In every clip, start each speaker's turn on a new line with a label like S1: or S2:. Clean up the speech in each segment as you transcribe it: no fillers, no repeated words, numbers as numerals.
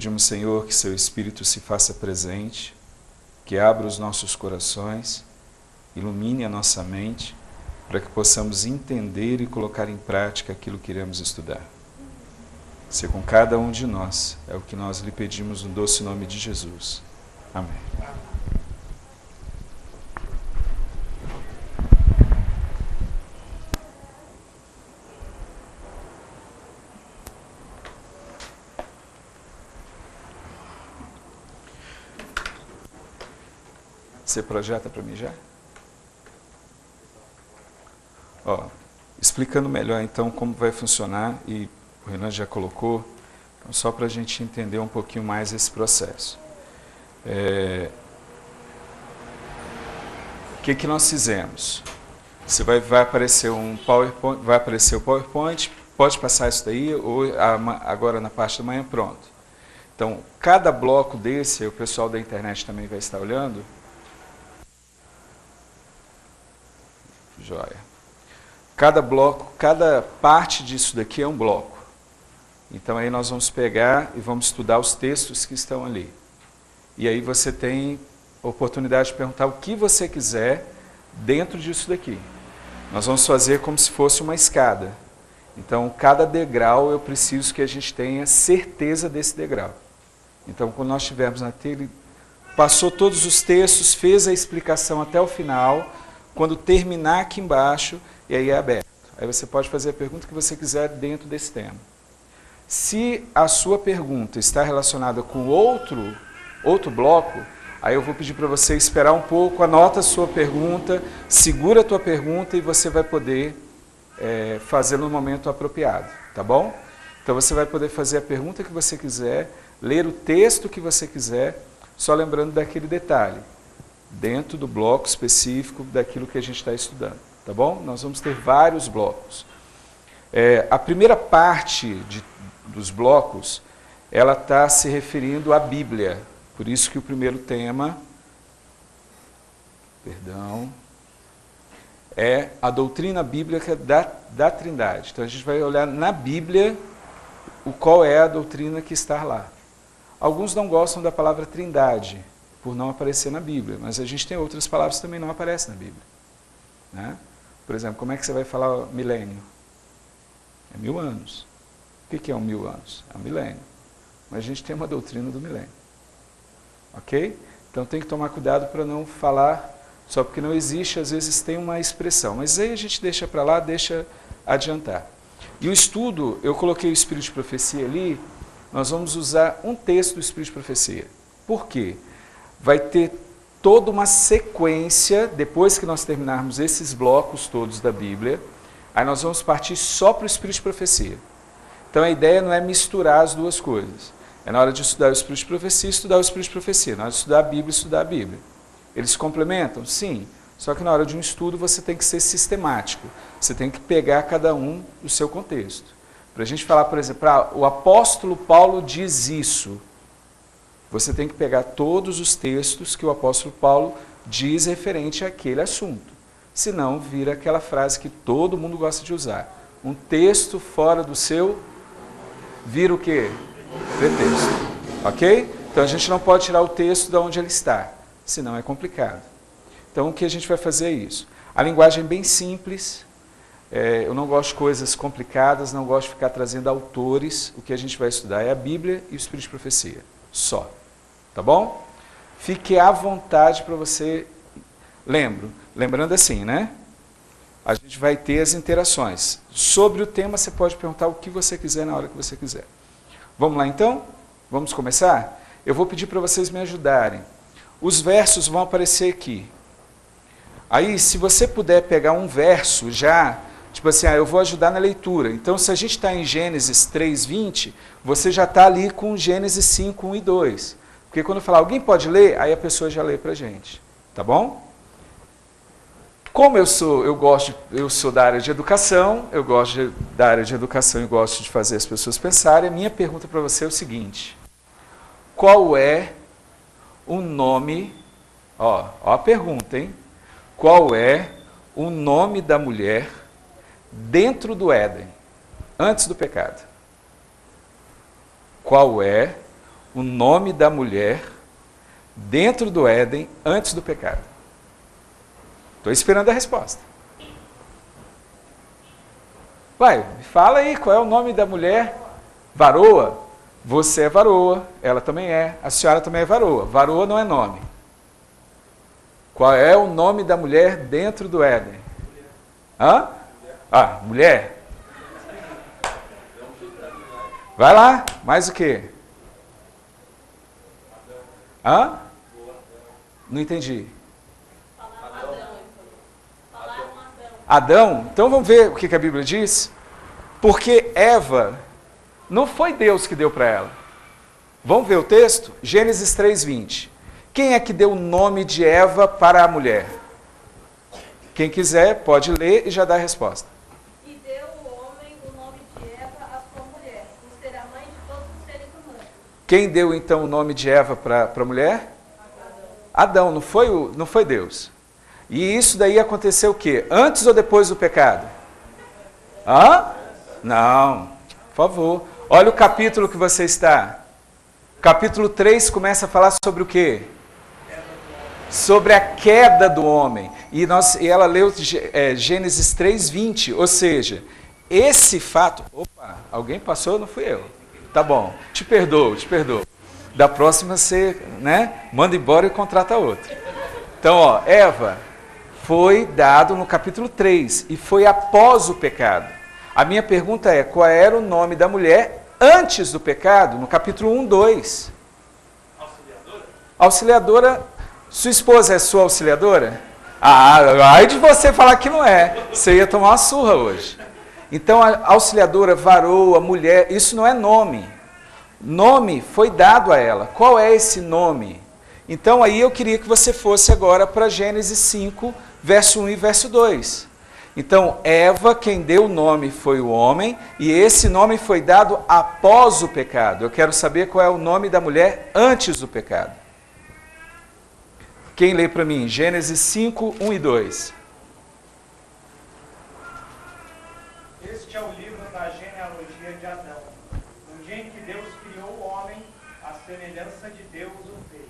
S1: Pedimos, Senhor, que Seu Espírito se faça presente, que abra os nossos corações, ilumine a nossa mente, para que possamos entender e colocar em prática aquilo que iremos estudar. Se com cada um de nós, é o que nós lhe pedimos no doce nome de Jesus. Amém. Você projeta para mim já? Explicando melhor então como vai funcionar, e o Renan já colocou, então, só para a gente entender um pouquinho mais esse processo. O que nós fizemos? Você vai aparecer um PowerPoint, vai aparecer o PowerPoint, pode passar isso daí, ou agora na parte da manhã, pronto. Então, cada bloco desse, o pessoal da internet também vai estar olhando. Joia. Cada bloco, cada parte disso daqui é um bloco. Então aí nós vamos pegar e vamos estudar os textos que estão ali. E aí você tem a oportunidade de perguntar o que você quiser dentro disso daqui. Nós vamos fazer como se fosse uma escada. Então cada degrau eu preciso que a gente tenha certeza desse degrau. Então quando nós estivermos naquele, passou todos os textos, fez a explicação até o final. Quando terminar aqui embaixo, e aí é aberto. Aí você pode fazer a pergunta que você quiser dentro desse tema. Se a sua pergunta está relacionada com outro bloco, aí eu vou pedir para você esperar um pouco, anota a sua pergunta, segura a tua pergunta e você vai poder fazer no momento apropriado, tá bom? Então você vai poder fazer a pergunta que você quiser, ler o texto que você quiser, só lembrando daquele detalhe, dentro do bloco específico daquilo que a gente está estudando, tá bom? Nós vamos ter vários blocos. A primeira parte dos blocos, ela está se referindo à Bíblia, por isso que o primeiro tema, é a doutrina bíblica da Trindade. Então a gente vai olhar na Bíblia qual é a doutrina que está lá. Alguns não gostam da palavra Trindade, por não aparecer na Bíblia, mas a gente tem outras palavras que também não aparecem na Bíblia. Né? Por exemplo, como é que você vai falar milênio? É 1000 anos. O que é 1000 anos? É um milênio. Mas a gente tem uma doutrina do milênio. Ok? Então tem que tomar cuidado para não falar só porque não existe, às vezes tem uma expressão. Mas aí a gente deixa para lá, deixa adiantar. E o estudo, eu coloquei o Espírito de Profecia ali, nós vamos usar um texto do Espírito de Profecia. Por quê? Vai ter toda uma sequência, depois que nós terminarmos esses blocos todos da Bíblia, aí nós vamos partir só para o Espírito de Profecia. Então a ideia não é misturar as duas coisas. É na hora de estudar o Espírito de Profecia, estudar o Espírito de Profecia. Na hora de estudar a Bíblia, estudar a Bíblia. Eles se complementam? Sim. Só que na hora de um estudo você tem que ser sistemático. Você tem que pegar cada um do seu contexto. Para a gente falar, por exemplo, o apóstolo Paulo diz isso. Você tem que pegar todos os textos que o apóstolo Paulo diz referente àquele assunto. Senão, vira aquela frase que todo mundo gosta de usar. Um texto fora do seu, vira o quê? Pretexto. Ok? Então, a gente não pode tirar o texto de onde ele está. Senão, é complicado. Então, o que a gente vai fazer é isso. A linguagem é bem simples. Eu não gosto de coisas complicadas, não gosto de ficar trazendo autores. O que a gente vai estudar é a Bíblia e o Espírito de Profecia. Só. Tá bom? Fique à vontade para você. Lembrando assim, né? A gente vai ter as interações. Sobre o tema, você pode perguntar o que você quiser na hora que você quiser. Vamos lá, então? Vamos começar? Eu vou pedir para vocês me ajudarem. Os versos vão aparecer aqui. Aí, se você puder pegar um verso já, tipo assim, eu vou ajudar na leitura. Então, se a gente está em Gênesis 3:20, você já está ali com Gênesis 5, 1 e 2. Porque quando eu falar, alguém pode ler? Aí a pessoa já lê para a gente. Tá bom? Como eu sou da área de educação, eu gosto da área de educação e gosto de fazer as pessoas pensarem, a minha pergunta para você é o seguinte: qual é o nome, ó a pergunta, hein? Qual é o nome da mulher dentro do Éden, antes do pecado? Qual é o nome da mulher dentro do Éden antes do pecado? Estou esperando a resposta. Vai, me fala aí, qual é o nome da mulher? Varoa? Você é varoa, ela também é, a senhora também é varoa. Varoa não é nome. Qual é o nome da mulher dentro do Éden? Hã? Ah, mulher. Vai lá, mais o quê? Hã? Não entendi. Adão? Então vamos ver o que a Bíblia diz? Porque Eva, não foi Deus que deu para ela. Vamos ver o texto? Gênesis 3:20. Quem é que deu o nome de Eva para a mulher? Quem quiser pode ler e já dá a resposta.
S2: E deu o homem o nome de Eva à sua mulher, por ser a mãe de todos os seres humanos.
S1: Quem deu então o nome de Eva para a mulher? Adão, não foi Deus. E isso daí aconteceu o quê? Antes ou depois do pecado? Hã? Não, por favor. Olha o capítulo que você está. Capítulo 3 começa a falar sobre o quê? Sobre a queda do homem. E ela leu Gênesis 3:20, ou seja, esse fato... Opa, alguém passou? Não fui eu. Tá bom, te perdoo. Da próxima você, manda embora e contrata outro. Então, ó, Eva foi dado no capítulo 3 e foi após o pecado. A minha pergunta é, qual era o nome da mulher antes do pecado? No capítulo 1, 2. Auxiliadora? Auxiliadora. Sua esposa é sua auxiliadora? Ai de você falar que não é. Você ia tomar uma surra hoje. Então, a auxiliadora, varoa, mulher, isso não é nome. Nome foi dado a ela. Qual é esse nome? Então, aí eu queria que você fosse agora para Gênesis 5, verso 1 e verso 2. Então, Eva, quem deu o nome foi o homem, e esse nome foi dado após o pecado. Eu quero saber qual é o nome da mulher antes do pecado. Quem lê para mim? Gênesis 5, 1 e 2.
S3: Este é o livro da genealogia de Adão. No dia em que Deus criou o homem, a semelhança de Deus o fez.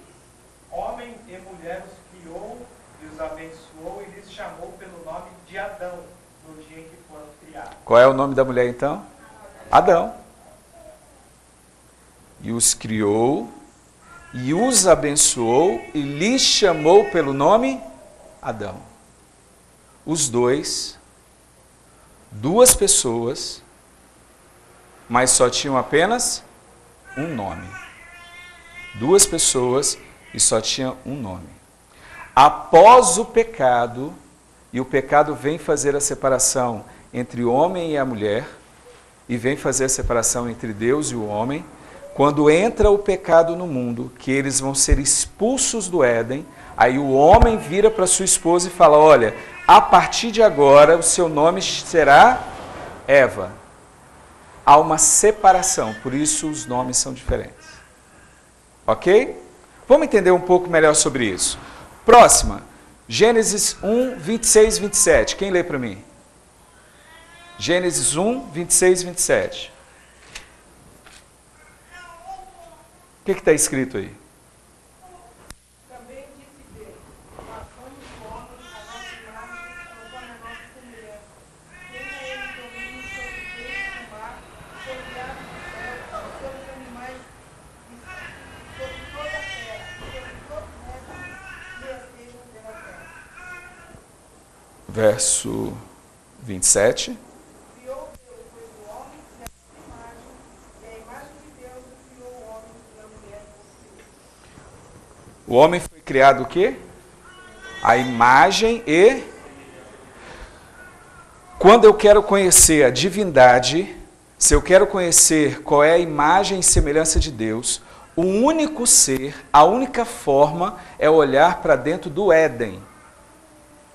S3: Homem e mulher os criou e os abençoou e lhes chamou pelo nome de Adão, no dia em que foram criados.
S1: Qual é o nome da mulher então? Adão. E os criou, e os abençoou, e lhes chamou pelo nome Adão. Os dois, duas pessoas, mas só tinham apenas um nome. Duas pessoas e só tinha um nome. Após o pecado, e o pecado vem fazer a separação entre o homem e a mulher, e vem fazer a separação entre Deus e o homem, quando entra o pecado no mundo, que eles vão ser expulsos do Éden, aí o homem vira para sua esposa e fala, olha, a partir de agora o seu nome será Eva. Há uma separação, por isso os nomes são diferentes. Ok? Vamos entender um pouco melhor sobre isso. Próxima, Gênesis 1, 26 e 27. Quem lê para mim? Gênesis 1, 26 e 27. O que está escrito aí?
S2: Também disse Deus, façamos o homem a nossa imagem, conforme a nossa semelhança. Tenha ele domínio sobre os peixes do mar, sobre aves do céu, sobre os animais e sobre toda a terra, e sobre todo o resto que estejam pela terra.
S1: Verso 27.
S2: Criou Deus, pois, o homem e a sua imagem, e a imagem de Deus criou o homem e a mulher.
S1: O homem foi criado o quê? A imagem e... Quando eu quero conhecer a divindade, se eu quero conhecer qual é a imagem e semelhança de Deus, o único ser, a única forma é olhar para dentro do Éden.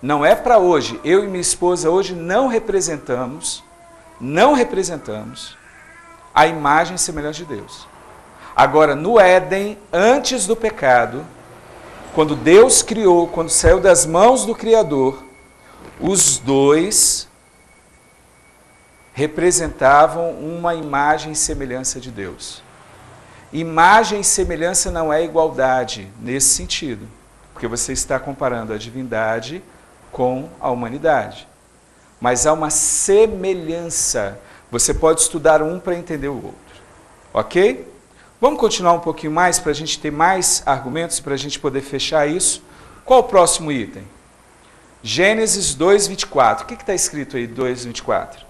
S1: Não é para hoje. Eu e minha esposa hoje não representamos a imagem e semelhança de Deus. Agora, no Éden, antes do pecado, quando Deus criou, quando saiu das mãos do Criador, os dois representavam uma imagem e semelhança de Deus. Imagem e semelhança não é igualdade nesse sentido, porque você está comparando a divindade com a humanidade. Mas há uma semelhança. Você pode estudar um para entender o outro. Ok? Vamos continuar um pouquinho mais para a gente ter mais argumentos, para a gente poder fechar isso. Qual o próximo item? Gênesis 2:24. O que está escrito aí, 2:24?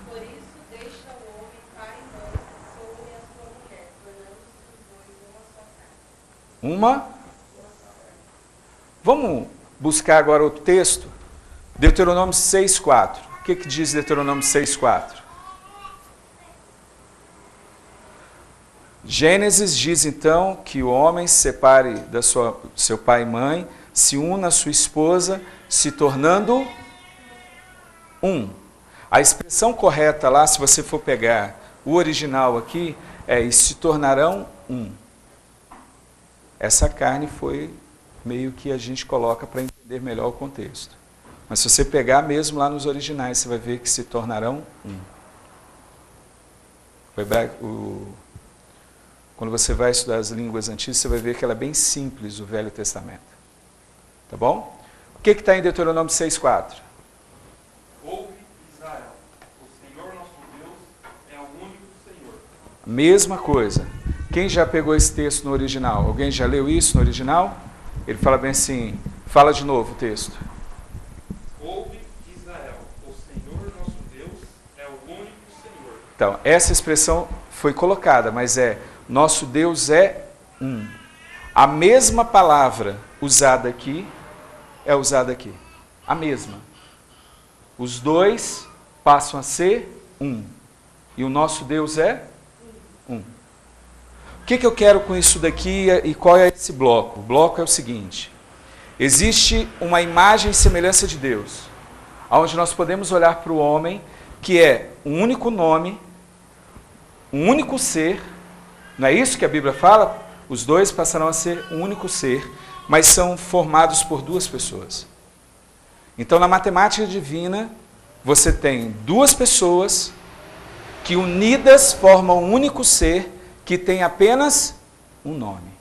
S2: Por isso deixa o homem pai e mãe, se une à sua mulher, tornando-se os dois uma só carne.
S1: Uma? Vamos buscar agora outro texto? Deuteronômio 6:4. O que diz Deuteronômio 6:4? Gênesis diz então que o homem se separe da seu pai e mãe, se una à sua esposa, se tornando um. A expressão correta lá, se você for pegar o original aqui, é e se tornarão um. Essa carne foi meio que a gente coloca para entender melhor o contexto. Mas se você pegar mesmo lá nos originais, você vai ver que se tornarão um. Quando você vai estudar as línguas antigas, você vai ver que ela é bem simples, o Velho Testamento. Tá bom? O que está em Deuteronômio 6:4?
S4: Ouve, Israel, o Senhor nosso Deus é o único Senhor.
S1: Mesma coisa. Quem já pegou esse texto no original? Alguém já leu isso no original? Ele fala bem assim, fala de novo o texto.
S4: Ouve, Israel, o Senhor nosso Deus é o único Senhor.
S1: Então, essa expressão foi colocada, mas nosso Deus é um. A mesma palavra usada aqui é usada aqui. A mesma. Os dois passam a ser um. E o nosso Deus é um. O que eu quero com isso daqui e qual é esse bloco? O bloco é o seguinte. Existe uma imagem e semelhança de Deus, onde nós podemos olhar para o homem, que é um único nome, um único ser. Não é isso que a Bíblia fala? Os dois passarão a ser um único ser, mas são formados por duas pessoas. Então, na matemática divina, você tem duas pessoas que unidas formam um único ser que tem apenas um nome.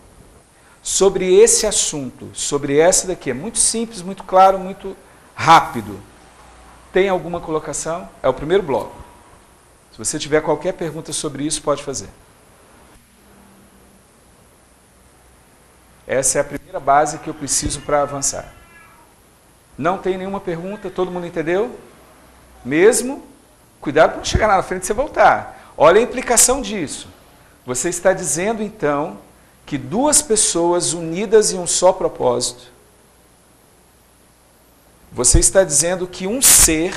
S1: Sobre esse assunto, sobre essa daqui, é muito simples, muito claro, muito rápido. Tem alguma colocação? É o primeiro bloco. Se você tiver qualquer pergunta sobre isso, pode fazer. Essa é a primeira base que eu preciso para avançar. Não tem nenhuma pergunta? Todo mundo entendeu? Mesmo? Cuidado para não chegar lá na frente e você voltar. Olha a implicação disso. Você está dizendo, então, que duas pessoas unidas em um só propósito. Você está dizendo que um ser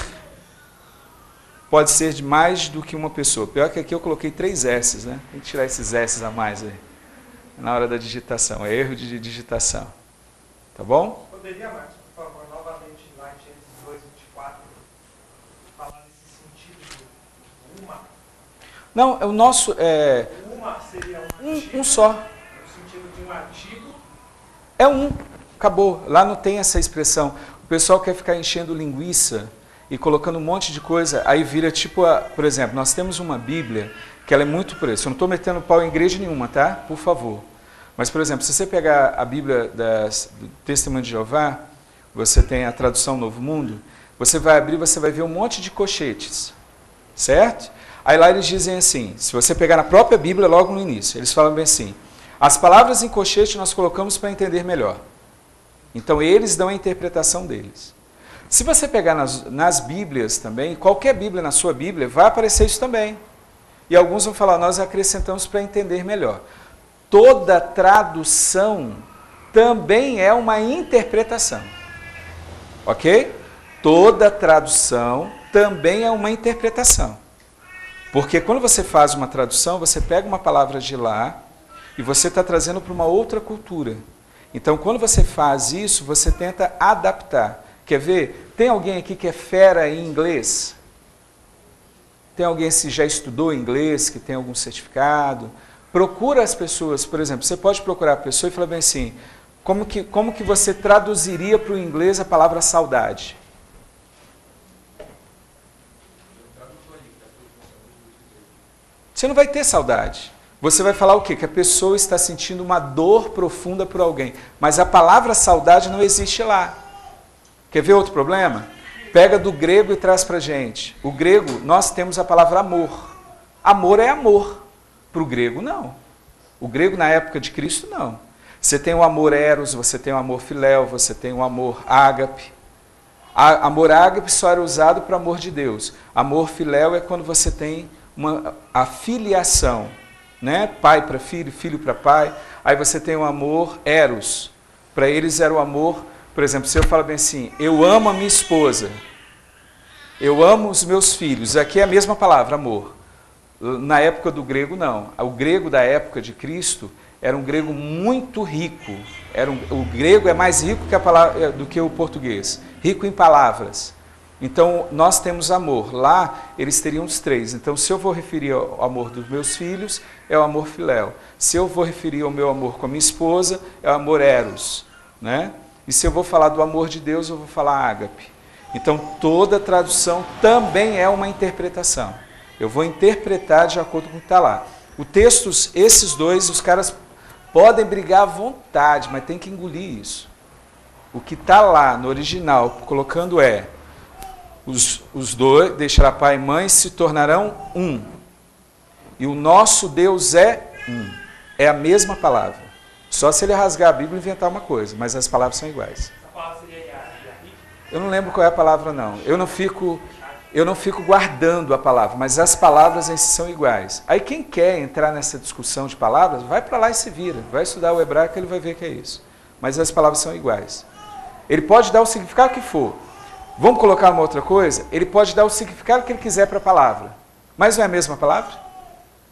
S1: pode ser de mais do que uma pessoa. Pior que aqui eu coloquei 3 S's, né? Tem que tirar esses S's a mais aí. Na hora da digitação, é erro de digitação. Tá bom?
S3: Poderia, Marcos, por favor, novamente lá em Gênesis 2:24, falar nesse sentido de uma?
S1: Não, o nosso é...
S3: Uma seria um artigo,
S1: um só.
S3: no sentido de um artigo.
S1: É um. Acabou. Lá não tem essa expressão. O pessoal quer ficar enchendo linguiça e colocando um monte de coisa, aí vira tipo, por exemplo, nós temos uma Bíblia que ela é muito por isso. Eu não estou metendo pau em igreja nenhuma, tá? Por favor. Mas, por exemplo, se você pegar a Bíblia do Testemunho de Jeová, você tem a tradução Novo Mundo, você vai abrir, você vai ver um monte de colchetes, certo? Aí lá eles dizem assim, se você pegar na própria Bíblia, logo no início, eles falam bem assim, as palavras em colchete nós colocamos para entender melhor. Então, eles dão a interpretação deles. Se você pegar nas Bíblias também, qualquer Bíblia na sua Bíblia, vai aparecer isso também. E alguns vão falar, nós acrescentamos para entender melhor. Toda tradução também é uma interpretação. Ok? Toda tradução também é uma interpretação. Porque quando você faz uma tradução, você pega uma palavra de lá e você está trazendo para uma outra cultura. Então, quando você faz isso, você tenta adaptar. Quer ver? Tem alguém aqui que é fera em inglês? Tem alguém que já estudou inglês, que tem algum certificado? Procura as pessoas, por exemplo, você pode procurar a pessoa e falar bem assim, como que você traduziria para o inglês a palavra saudade? Você não vai ter saudade. Você vai falar o quê? Que a pessoa está sentindo uma dor profunda por alguém. Mas a palavra saudade não existe lá. Quer ver outro problema? Pega do grego e traz para a gente. O grego, nós temos a palavra amor. Amor é amor. Para o grego, não. O grego, na época de Cristo, não. Você tem o amor eros, você tem o amor filéu, você tem o amor ágape. Amor ágape só era usado para o amor de Deus. Amor filéu é quando você tem a filiação, né? Pai para filho, filho para pai. Aí você tem o amor eros. Para eles era o amor, por exemplo, se eu falo bem assim, eu amo a minha esposa, eu amo os meus filhos, aqui é a mesma palavra, amor. Na época do grego, não. O grego da época de Cristo era um grego muito rico. O grego é mais rico do que o português. Rico em palavras. Então, nós temos amor. Lá, eles teriam os três. Então, se eu vou referir ao amor dos meus filhos, é o amor filéu. Se eu vou referir ao meu amor com a minha esposa, é o amor eros. Né? E se eu vou falar do amor de Deus, eu vou falar ágape. Então, toda tradução também é uma interpretação. Eu vou interpretar de acordo com o que está lá. O texto, esses dois, os caras podem brigar à vontade, mas tem que engolir isso. O que está lá no original, colocando os dois, deixará pai e mãe, se tornarão um. E o nosso Deus é um. É a mesma palavra. Só se ele rasgar a Bíblia e inventar uma coisa, mas as palavras são iguais.
S4: Essa palavra seria Yahweh?
S1: Eu não lembro qual é a palavra, não. Eu não fico guardando a palavra, mas as palavras em si são iguais. Aí quem quer entrar nessa discussão de palavras, vai para lá e se vira. Vai estudar o hebraico, ele vai ver que é isso. Mas as palavras são iguais. Ele pode dar o significado que for. Vamos colocar uma outra coisa? Ele pode dar o significado que ele quiser para a palavra. Mas não é a mesma palavra?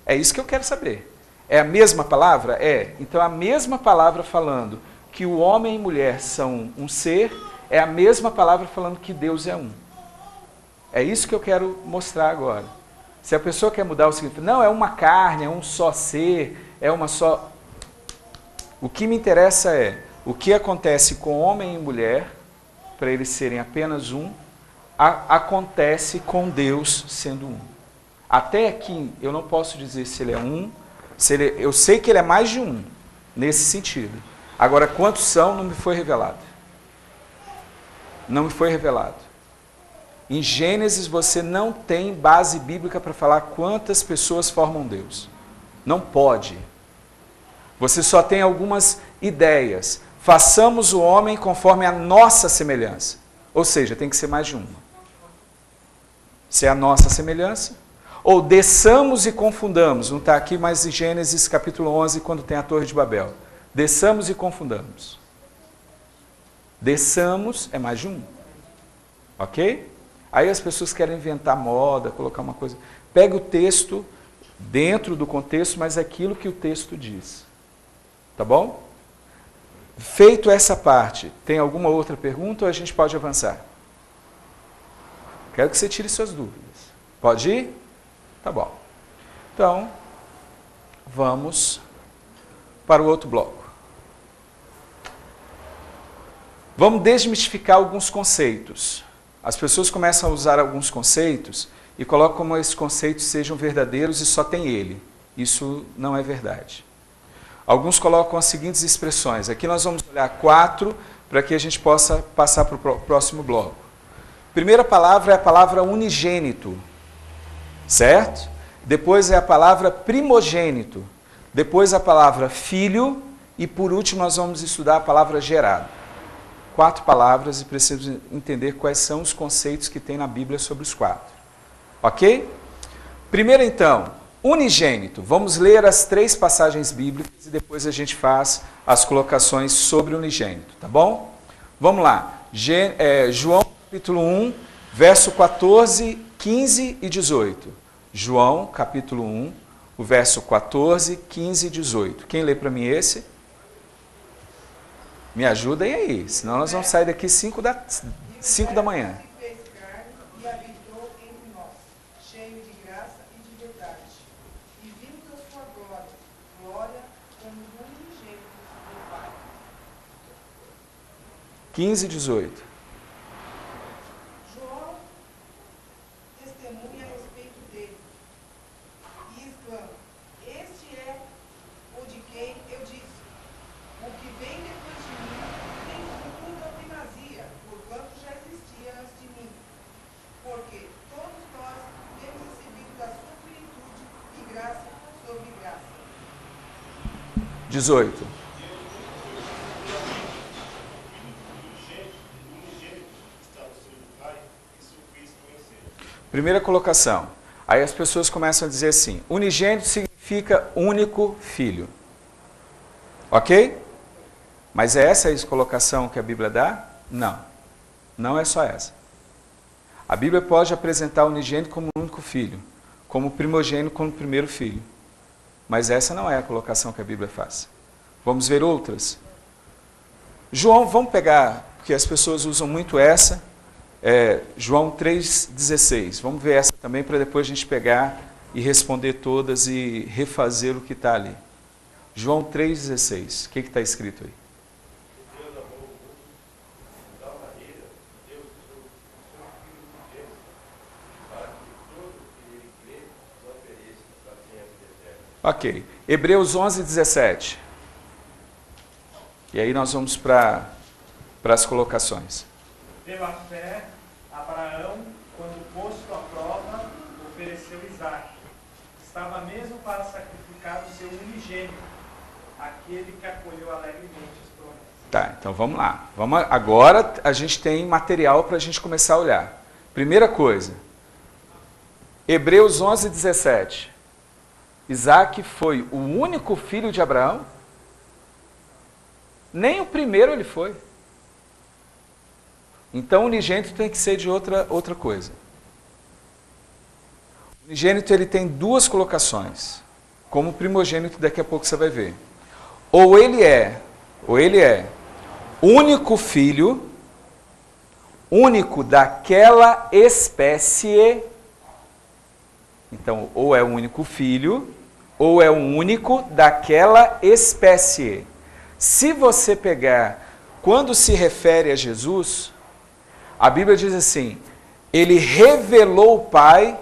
S1: É isso que eu quero saber. É a mesma palavra? É. Então a mesma palavra falando que o homem e mulher são um ser, é a mesma palavra falando que Deus é um. É isso que eu quero mostrar agora. Se a pessoa quer mudar o significado, não, é uma carne, é um só ser, é uma só... O que me interessa é o que acontece com homem e mulher, para eles serem apenas um, acontece com Deus sendo um. Até aqui eu não posso dizer se ele é um, eu sei que ele é mais de um, nesse sentido. Agora, quantos são, não me foi revelado. Não me foi revelado. Em Gênesis você não tem base bíblica para falar quantas pessoas formam Deus. Não pode. Você só tem algumas ideias. Façamos o homem conforme a nossa semelhança. Ou seja, tem que ser mais de uma. Se é a nossa semelhança. Ou desçamos e confundamos. Não está aqui, mas em Gênesis capítulo 11, quando tem a Torre de Babel. Desçamos e confundamos. Desçamos é mais de um. Ok? Aí as pessoas querem inventar moda, colocar uma coisa. Pega o texto dentro do contexto, mas é aquilo que o texto diz. Tá bom? Feito essa parte, tem alguma outra pergunta ou a gente pode avançar? Quero que você tire suas dúvidas. Pode ir? Tá bom. Então, vamos para o outro bloco. Vamos desmistificar alguns conceitos. As pessoas começam a usar alguns conceitos e colocam como esses conceitos sejam verdadeiros e só tem ele. Isso não é verdade. Alguns colocam as seguintes expressões. Aqui nós vamos olhar 4 para que a gente possa passar para o próximo bloco. Primeira palavra é a palavra unigênito, certo? Depois é a palavra primogênito. Depois a palavra filho e por último nós vamos estudar a palavra gerado. 4 palavras e preciso entender quais são os conceitos que tem na Bíblia sobre os 4. Ok? Primeiro então, unigênito. Vamos ler as 3 passagens bíblicas e depois a gente faz as colocações sobre o unigênito, tá bom? Vamos lá. João capítulo 1, verso 14, 15 e 18. João capítulo 1, o verso 14, 15 e 18. Quem lê para mim esse? Me ajudem aí, senão nós vamos sair daqui 5 da manhã.
S2: Fez carne e habitou entre nós, cheio de graça e de verdade. E vimos a sua glória, glória como do unigênito do Pai.
S1: 15 e 18.
S2: João testemunha a respeito dele e exclama:
S1: 18. Primeira colocação. Aí as pessoas começam a dizer assim, unigênito significa único filho. Ok? Mas é essa a colocação que a Bíblia dá? Não. Não é só essa. A Bíblia pode apresentar o unigênito como único filho, como primogênito como primeiro filho. Mas essa não é a colocação que a Bíblia faz. Vamos ver outras? João, vamos pegar, porque as pessoas usam muito essa, João 3,16. Vamos ver essa também para depois a gente pegar e responder todas e refazer o que está ali. João 3,16. O que está escrito aí? Ok. Hebreus 11:17. E aí nós vamos para as colocações.
S3: Pela fé, Abraão, quando posto à prova, ofereceu Isaque. Estava mesmo para sacrificar o seu unigênito, aquele que acolheu alegremente as promessas.
S1: Tá, então vamos lá. Agora a gente tem material para a gente começar a olhar. Primeira coisa, Hebreus 11:17. Isaque foi o único filho de Abraão? Nem o primeiro ele foi. Então o unigênito tem que ser de outra coisa. O unigênito ele tem duas colocações. Como primogênito, daqui a pouco você vai ver. Ou ele é único filho, único daquela espécie. Então, ou é o único filho, ou é o único daquela espécie. Se você pegar, quando se refere a Jesus, a Bíblia diz assim, ele revelou o Pai,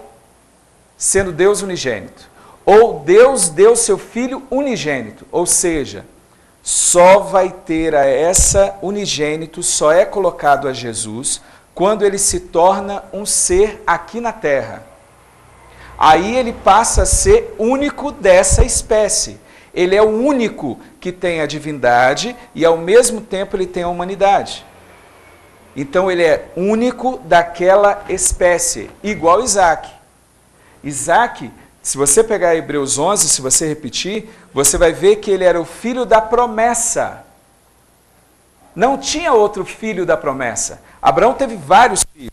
S1: sendo Deus unigênito. Ou Deus deu seu Filho unigênito. Ou seja, só vai ter a essa unigênito, só é colocado a Jesus, quando ele se torna um ser aqui na terra. Aí ele passa a ser único dessa espécie. Ele é o único que tem a divindade e ao mesmo tempo ele tem a humanidade. Então ele é único daquela espécie, igual Isaque. Isaque, se você pegar Hebreus 11, se você repetir, você vai ver que ele era o filho da promessa. Não tinha outro filho da promessa. Abraão teve vários filhos,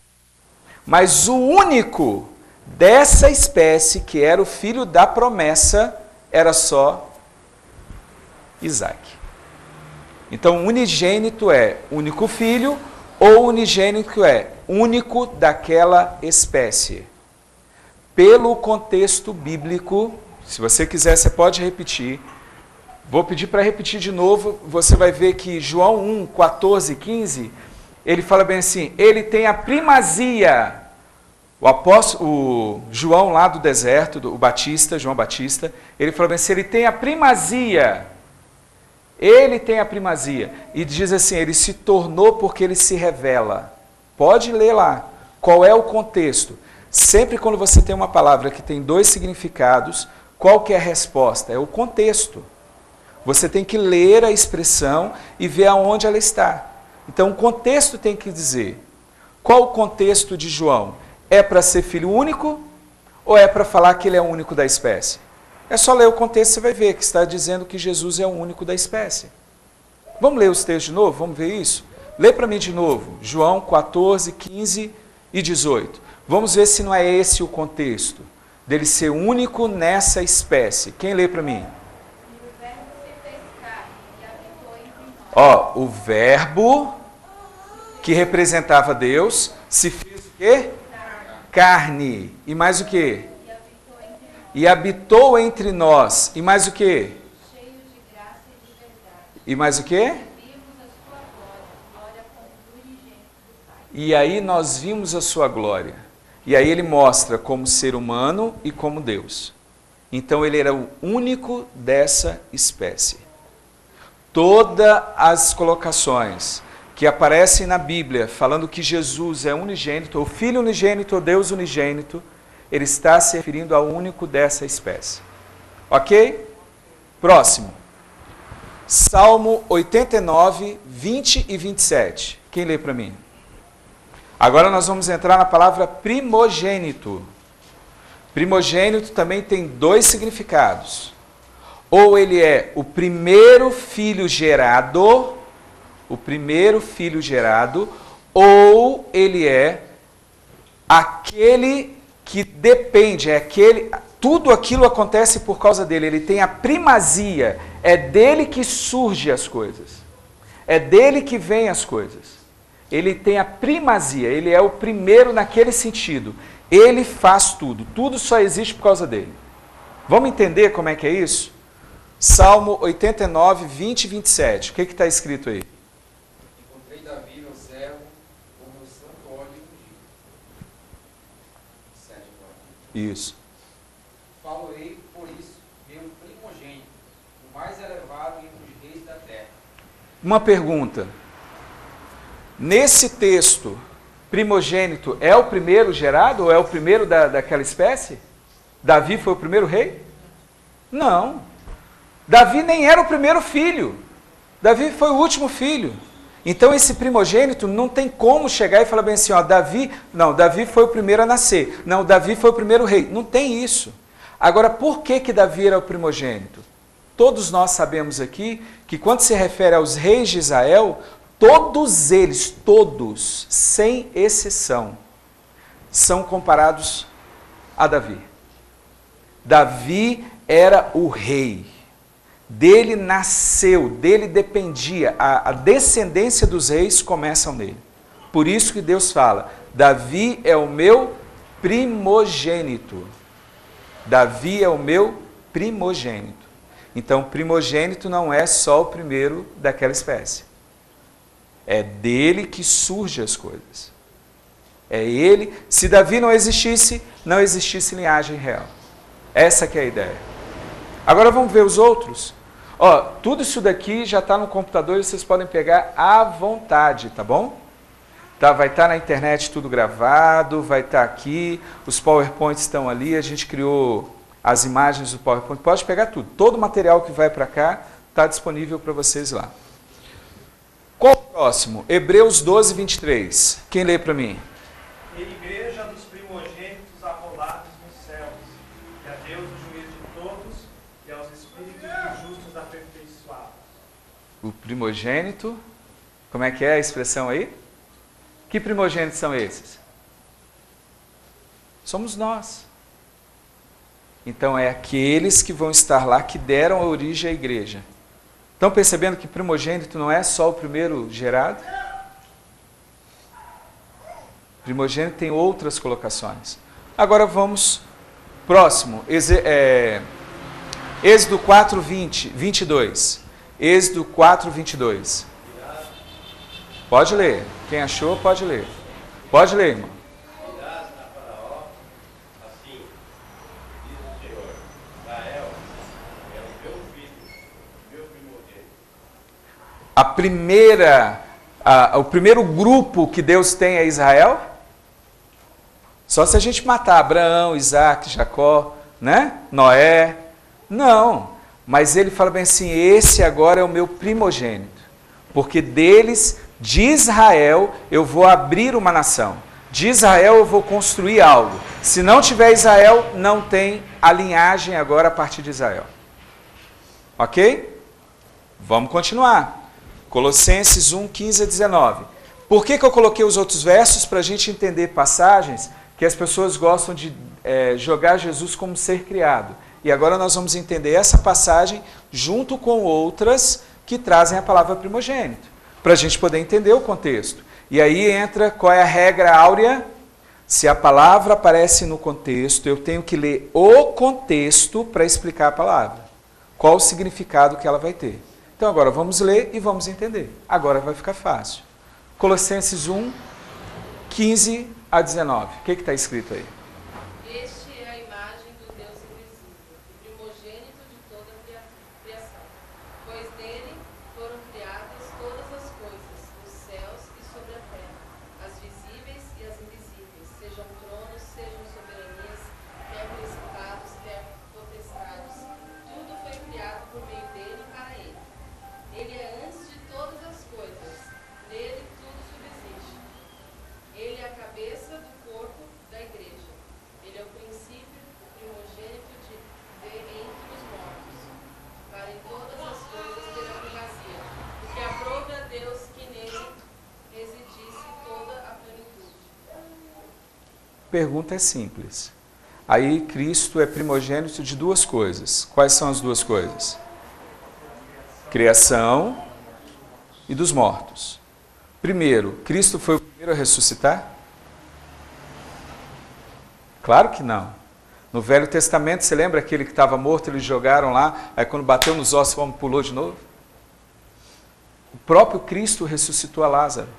S1: mas o único dessa espécie, que era o filho da promessa, era só Isaque. Então, unigênito é único filho, ou unigênito é único daquela espécie. Pelo contexto bíblico, se você quiser, você pode repetir. Vou pedir para repetir de novo, você vai ver que João 1, 14, 15, ele fala bem assim, ele tem a primazia. O João lá do deserto, o Batista, João Batista, ele falou assim, ele tem a primazia. Ele tem a primazia. E diz assim, ele se tornou porque ele se revela. Pode ler lá. Qual é o contexto? Sempre quando você tem uma palavra que tem dois significados, qual que é a resposta? É o contexto. Você tem que ler a expressão e ver aonde ela está. Então o contexto tem que dizer. Qual o contexto de João? É para ser filho único ou é para falar que ele é o único da espécie? É só ler o contexto, você vai ver que está dizendo que Jesus é o único da espécie. Vamos ler os textos de novo? Vamos ver isso? Lê para mim de novo, João 14, 15 e 18. Vamos ver se não é esse o contexto, dele ser único nessa espécie. Quem lê para mim? Ó, o verbo que representava Deus se fez o quê? Carne. E mais o quê? E habitou entre nós. E mais o quê?
S5: Cheio de graça e de verdade.
S1: E mais o quê?
S5: Vimos a sua glória como do unigênito do Pai.
S1: E aí nós vimos a sua glória. E aí ele mostra como ser humano e como Deus. Então ele era o único dessa espécie. Todas as colocações que aparecem na Bíblia falando que Jesus é unigênito, ou Filho unigênito, ou Deus unigênito, ele está se referindo ao único dessa espécie. Ok? Próximo. Salmo 89, 20 e 27. Quem lê para mim? Agora nós vamos entrar na palavra primogênito. Primogênito também tem dois significados. Ou ele é o primeiro filho gerado, ou ele é aquele que depende, tudo aquilo acontece por causa dele, ele tem a primazia, é dele que surgem as coisas, é dele que vêm as coisas, ele tem a primazia, ele é o primeiro naquele sentido, ele faz tudo, tudo só existe por causa dele. Vamos entender como é que é isso? Salmo 89, 20 e 27, o que está escrito aí?
S6: Encontrei Davi, meu servo, com meu santo óleo ungido. 7 agora.
S1: Isso.
S6: Falo-ei por isso, meu primogênito, o mais elevado entre os reis da terra.
S1: Uma pergunta. Nesse texto, primogênito é o primeiro gerado ou é o primeiro daquela espécie? Davi foi o primeiro rei? Não. Davi nem era o primeiro filho. Davi foi o último filho. Então esse primogênito não tem como chegar e falar bem assim, ó, Davi foi o primeiro a nascer. Não, Davi foi o primeiro rei. Não tem isso. Agora, por que Davi era o primogênito? Todos nós sabemos aqui que quando se refere aos reis de Israel, todos eles, todos, sem exceção, são comparados a Davi. Davi era o rei. Dele nasceu, dele dependia, a descendência dos reis começam nele. Por isso que Deus fala, Davi é o meu primogênito. Davi é o meu primogênito. Então, primogênito não é só o primeiro daquela espécie. É dele que surgem as coisas. É ele. Se Davi não existisse linhagem real. Essa que é a ideia. Agora vamos ver os outros. Ó, tudo isso daqui já está no computador e vocês podem pegar à vontade, tá bom? Tá, vai estar na internet tudo gravado, vai estar aqui, os PowerPoints estão ali, a gente criou as imagens do PowerPoint, pode pegar tudo. Todo o material que vai para cá está disponível para vocês lá. Qual o próximo? Hebreus 12, 23. Quem lê para mim?
S3: E a igreja dos primogênitos arrolados nos céus, e a Deus o juiz de todos, e aos espíritos dos justos aperfeiçoados.
S1: O primogênito, como é que é a expressão aí? Que primogênitos são esses? Somos nós. Então é aqueles que vão estar lá que deram a origem à igreja. Estão percebendo que primogênito não é só o primeiro gerado? Primogênito tem outras colocações. Agora vamos próximo. Êxodo 4, 22. Êxodo 4, 22. Pode ler. Quem achou, pode ler. Pode ler, irmão.
S7: Dirás a Faraó, assim, diz o Senhor, Israel é o meu filho, meu primogênito.
S1: O primeiro grupo que Deus tem é Israel? Só se a gente matar Abraão, Isaac, Jacó, né? Noé. Não. Mas ele fala bem assim, esse agora é o meu primogênito. Porque deles, de Israel, eu vou abrir uma nação. De Israel eu vou construir algo. Se não tiver Israel, não tem a linhagem agora a partir de Israel. Ok? Vamos continuar. Colossenses 1, 15 a 19. Por que eu coloquei os outros versos? Para a gente entender passagens que as pessoas gostam de jogar Jesus como ser criado. E agora nós vamos entender essa passagem junto com outras que trazem a palavra primogênito, para a gente poder entender o contexto. E aí entra qual é a regra áurea? Se a palavra aparece no contexto, eu tenho que ler o contexto para explicar a palavra. Qual o significado que ela vai ter. Então agora vamos ler e vamos entender. Agora vai ficar fácil. Colossenses 1, 15 a 19. O que está escrito aí?
S5: Este é a imagem do Deus invisível, o primogênito de toda a criação. Pois dele foram criadas todas as coisas, nos céus e sobre a terra, as visíveis e as invisíveis, sejam tronos, sejam soberanias, quer principados, quer potestades. Tudo foi criado por meio dele e para ele.
S1: pergunta é simples. Aí Cristo é primogênito de duas coisas. Quais são as duas coisas? Criação e dos mortos. Primeiro, Cristo foi o primeiro a ressuscitar? Claro que não. No Velho Testamento, você lembra aquele que estava morto, eles jogaram lá, aí quando bateu nos ossos, o homem pulou de novo? O próprio Cristo ressuscitou a Lázaro.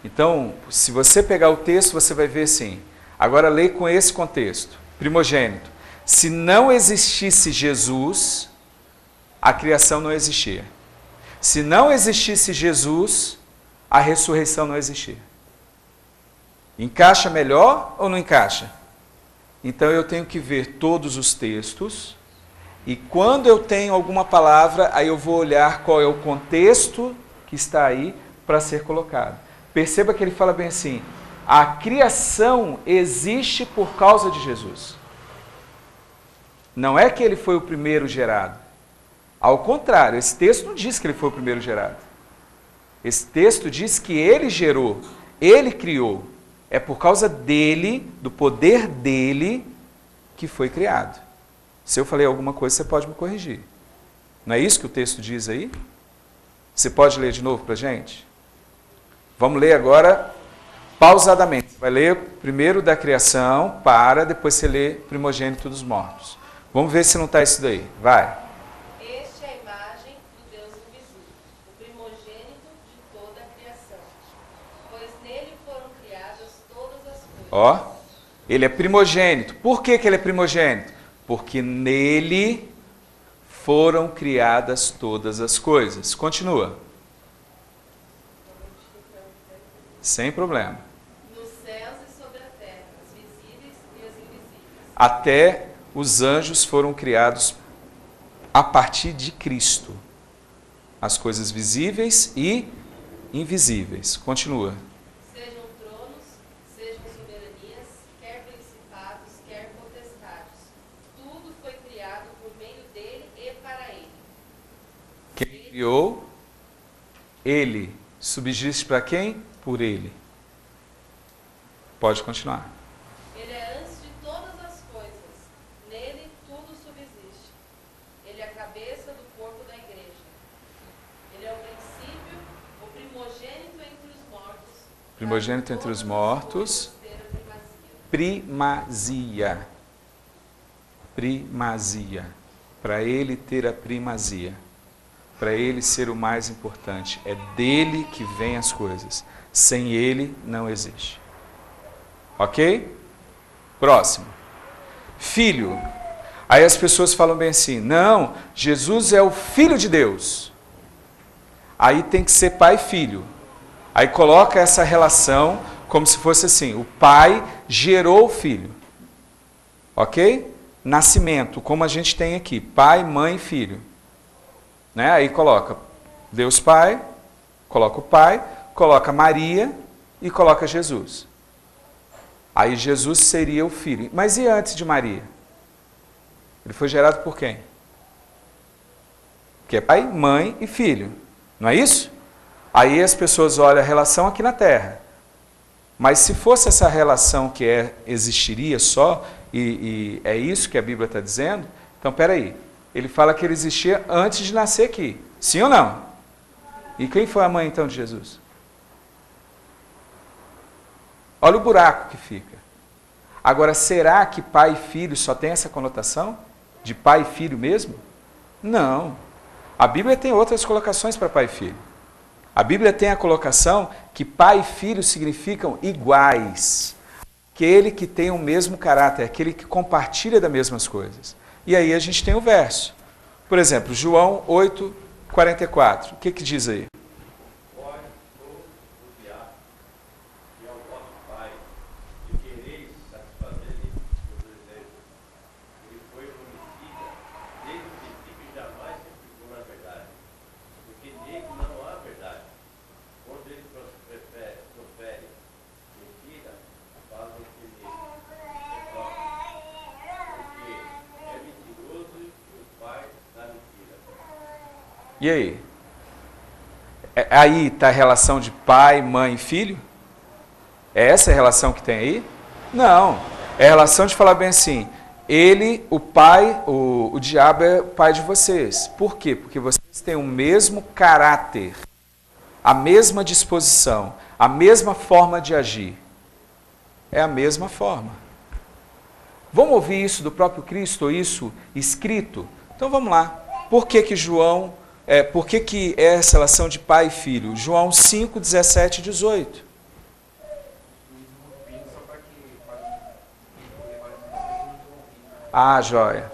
S1: Então, se você pegar o texto, você vai ver assim. Agora leia com esse contexto. Primogênito. Se não existisse Jesus, a criação não existia. Se não existisse Jesus, a ressurreição não existia. Encaixa melhor ou não encaixa? Então eu tenho que ver todos os textos, e quando eu tenho alguma palavra, aí eu vou olhar qual é o contexto que está aí para ser colocado. Perceba que ele fala bem assim, a criação existe por causa de Jesus. Não é que ele foi o primeiro gerado. Ao contrário, esse texto não diz que ele foi o primeiro gerado. Esse texto diz que ele gerou, ele criou. É por causa dele, do poder dele, que foi criado. Se eu falei alguma coisa, você pode me corrigir. Não é isso que o texto diz aí? Você pode ler de novo para a gente? Vamos ler agora pausadamente. Você vai ler primeiro da criação, depois você lê primogênito dos mortos. Vamos ver se não está isso daí. Vai.
S5: Este é a imagem do Deus invisível, o primogênito de toda a criação. Pois nele foram criadas todas as coisas.
S1: Ó, ele é primogênito. Por que ele é primogênito? Porque nele foram criadas todas as coisas. Continua. Sem problema.
S5: Nos céus e sobre a terra, as visíveis e as invisíveis.
S1: Até os anjos foram criados a partir de Cristo. As coisas visíveis e invisíveis. Continua.
S5: Sejam tronos, sejam soberanias, quer principados, quer potestades. Tudo foi criado por meio dele e para ele.
S1: Quem criou? Ele. Subsiste para quem? Por ele. Pode continuar.
S5: Ele é antes de todas as coisas. Nele tudo subsiste. Ele é a cabeça do corpo da igreja. Ele é o princípio, o primogênito entre os mortos.
S1: Primogênito entre os mortos. Primazia. Primazia. Para ele ter a primazia. Para ele ser o mais importante. É dele que vêm as coisas. Sem ele não existe. Ok? Próximo. Filho. Aí as pessoas falam bem assim, não, Jesus é o Filho de Deus. Aí tem que ser pai e filho. Aí coloca essa relação como se fosse assim, o pai gerou o filho. Ok? Nascimento, como a gente tem aqui, pai, mãe e filho. Né? Aí coloca Deus Pai, coloca o Pai, coloca Maria e coloca Jesus. Aí Jesus seria o filho. Mas e antes de Maria? Ele foi gerado por quem? Que é pai, mãe e filho. Não é isso? Aí as pessoas olham a relação aqui na Terra. Mas se fosse essa relação que existiria só, e é isso que a Bíblia está dizendo, então peraí. Ele fala que ele existia antes de nascer aqui. Sim ou não? E quem foi a mãe então de Jesus? Olha o buraco que fica. Agora, será que pai e filho só tem essa conotação? De pai e filho mesmo? Não. A Bíblia tem outras colocações para pai e filho. A Bíblia tem a colocação que pai e filho significam iguais. Aquele que tem o mesmo caráter, aquele que compartilha das mesmas coisas. E aí a gente tem o verso. Por exemplo, João 8:44. O que diz aí?
S7: Vós sois o diabo, e ao vosso Pai, e quereis satisfazer-lhe os desejos. Ele foi homicida, desde o princípio jamais se ficou na verdade, porque nele não há verdade. Quando ele profere mentira, faz o que nele é próprio. Porque é mentiroso e o pai da mentira.
S1: E aí? Aí está a relação de pai, mãe e filho? É essa a relação que tem aí? Não. É a relação de falar bem assim, ele, o pai, o diabo é o pai de vocês. Por quê? Porque vocês têm o mesmo caráter, a mesma disposição, a mesma forma de agir. É a mesma forma. Vamos ouvir isso do próprio Cristo, ou isso escrito? Então vamos lá. Por que que é essa relação de pai e filho? João 5, 17 e 18. Ah, joia.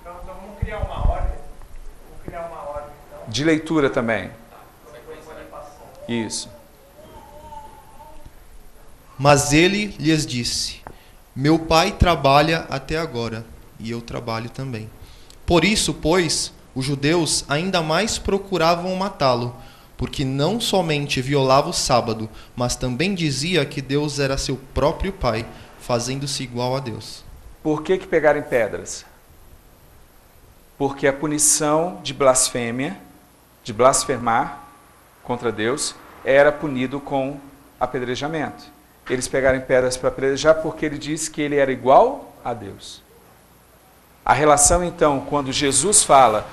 S3: Então vamos criar uma ordem. Então.
S1: De leitura também. Isso.
S8: Mas ele lhes disse: Meu pai trabalha até agora, e eu trabalho também. Por isso, pois, os judeus ainda mais procuravam matá-lo, porque não somente violava o sábado, mas também dizia que Deus era seu próprio pai, fazendo-se igual a Deus.
S1: Por que pegaram em pedras? Porque a punição de blasfêmia, de blasfemar contra Deus, era punido com apedrejamento. Eles pegaram em pedras para apedrejar porque ele disse que ele era igual a Deus. A relação, então, quando Jesus fala,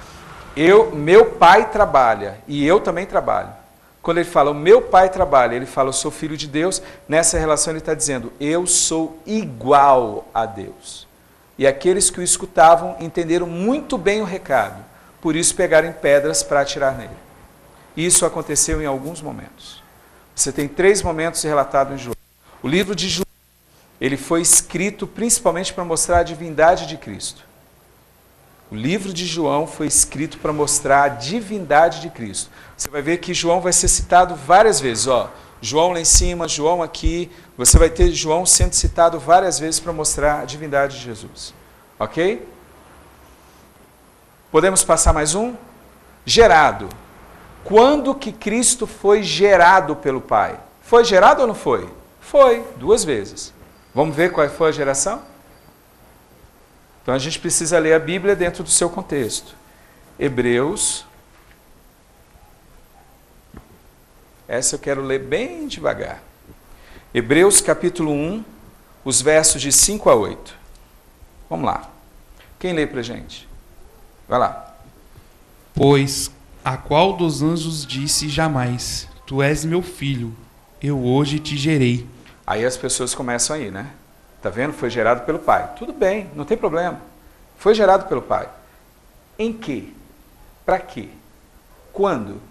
S1: meu pai trabalha e eu também trabalho. Quando ele fala, o meu pai trabalha, ele fala, eu sou filho de Deus, nessa relação ele está dizendo, eu sou igual a Deus. E aqueles que o escutavam entenderam muito bem o recado, por isso pegaram em pedras para atirar nele. Isso aconteceu em alguns momentos. Você tem 3 momentos relatados em João. O livro de João, ele foi escrito principalmente para mostrar a divindade de Cristo. O livro de João foi escrito para mostrar a divindade de Cristo. Você vai ver que João vai ser citado várias vezes. João lá em cima, João aqui. Você vai ter João sendo citado várias vezes para mostrar a divindade de Jesus. Ok? Podemos passar mais um? Gerado. Quando que Cristo foi gerado pelo Pai? Foi gerado ou não foi? Foi, 2 vezes. Vamos ver qual foi a geração? Então a gente precisa ler a Bíblia dentro do seu contexto. Hebreus. Essa eu quero ler bem devagar. Hebreus capítulo 1, os versos de 5 a 8. Vamos lá. Quem lê pra gente? Vai lá.
S9: Pois a qual dos anjos disse jamais, tu és meu filho, eu hoje te gerei.
S1: Aí as pessoas começam aí, né? Tá vendo? Foi gerado pelo Pai. Tudo bem, não tem problema. Foi gerado pelo Pai. Em que? Para quê? Quando?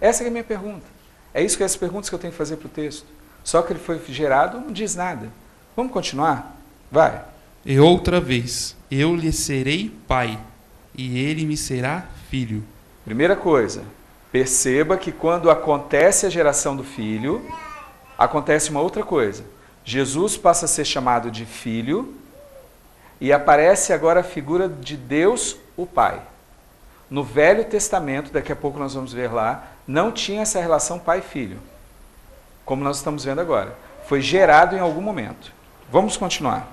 S1: Essa é a minha pergunta. É isso que é as perguntas que eu tenho que fazer para o texto. Só que ele foi gerado, não diz nada. Vamos continuar? Vai.
S9: E outra vez, eu lhe serei pai, e ele me será filho.
S1: Primeira coisa, perceba que quando acontece a geração do filho, acontece uma outra coisa. Jesus passa a ser chamado de filho e aparece agora a figura de Deus, o Pai. No Velho Testamento, daqui a pouco nós vamos ver lá, não tinha essa relação pai-filho, como nós estamos vendo agora. Foi gerado em algum momento. Vamos continuar.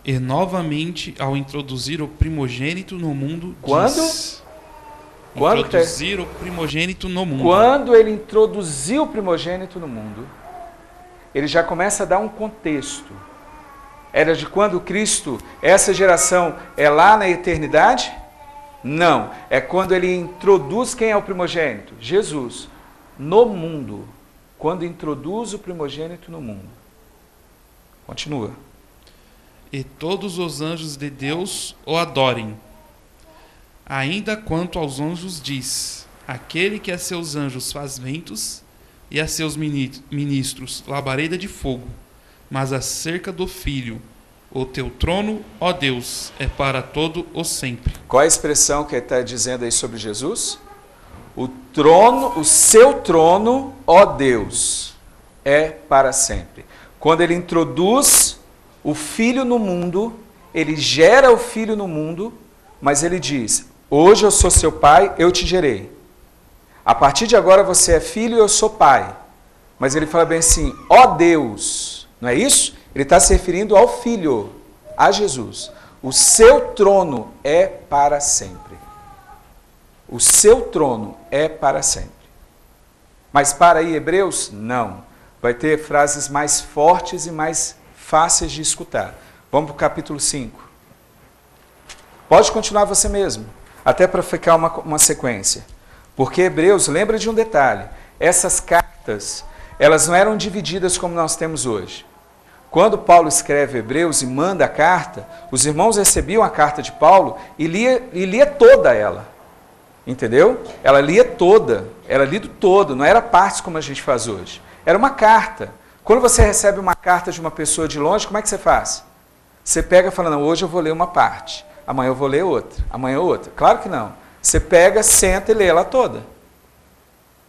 S9: E novamente, ao introduzir o primogênito no mundo,
S1: quando?
S9: diz...
S1: Quando
S9: introduzir o primogênito no mundo.
S1: Quando ele introduziu o primogênito no mundo, ele já começa a dar um contexto. Era de quando Cristo, essa geração é lá na eternidade? Não. É quando ele introduz quem é o primogênito? Jesus. No mundo. Quando introduz o primogênito no mundo. Continua.
S9: E todos os anjos de Deus o adorem. Ainda quanto aos anjos diz, aquele que a seus anjos faz ventos e a seus ministros labareda de fogo, mas acerca do Filho, o teu trono, ó Deus, é para todo o sempre.
S1: Qual a expressão que ele está dizendo aí sobre Jesus? O trono, o seu trono, ó Deus, é para sempre. Quando ele introduz o Filho no mundo, ele gera o Filho no mundo, mas ele diz, hoje eu sou seu pai, eu te gerei. A partir de agora você é filho e eu sou pai. Mas ele fala bem assim, ó Deus, não é isso? Ele está se referindo ao Filho, a Jesus. O seu trono é para sempre. O seu trono é para sempre. Mas para aí, Hebreus? Não. vai ter frases mais fortes e mais fáceis de escutar. Vamos para o capítulo 5. Pode continuar você mesmo, até para ficar uma sequência. Porque Hebreus, lembra de um detalhe, essas cartas, elas não eram divididas como nós temos hoje. Quando Paulo escreve Hebreus e manda a carta, os irmãos recebiam a carta de Paulo e lia toda ela. Entendeu? Ela lia toda, era lido todo, não era partes como a gente faz hoje. Era uma carta. Quando você recebe uma carta de uma pessoa de longe, como é que você faz? Você pega e fala, não, hoje eu vou ler uma parte, amanhã eu vou ler outra, amanhã outra. Claro que não. Você pega, senta e lê ela toda.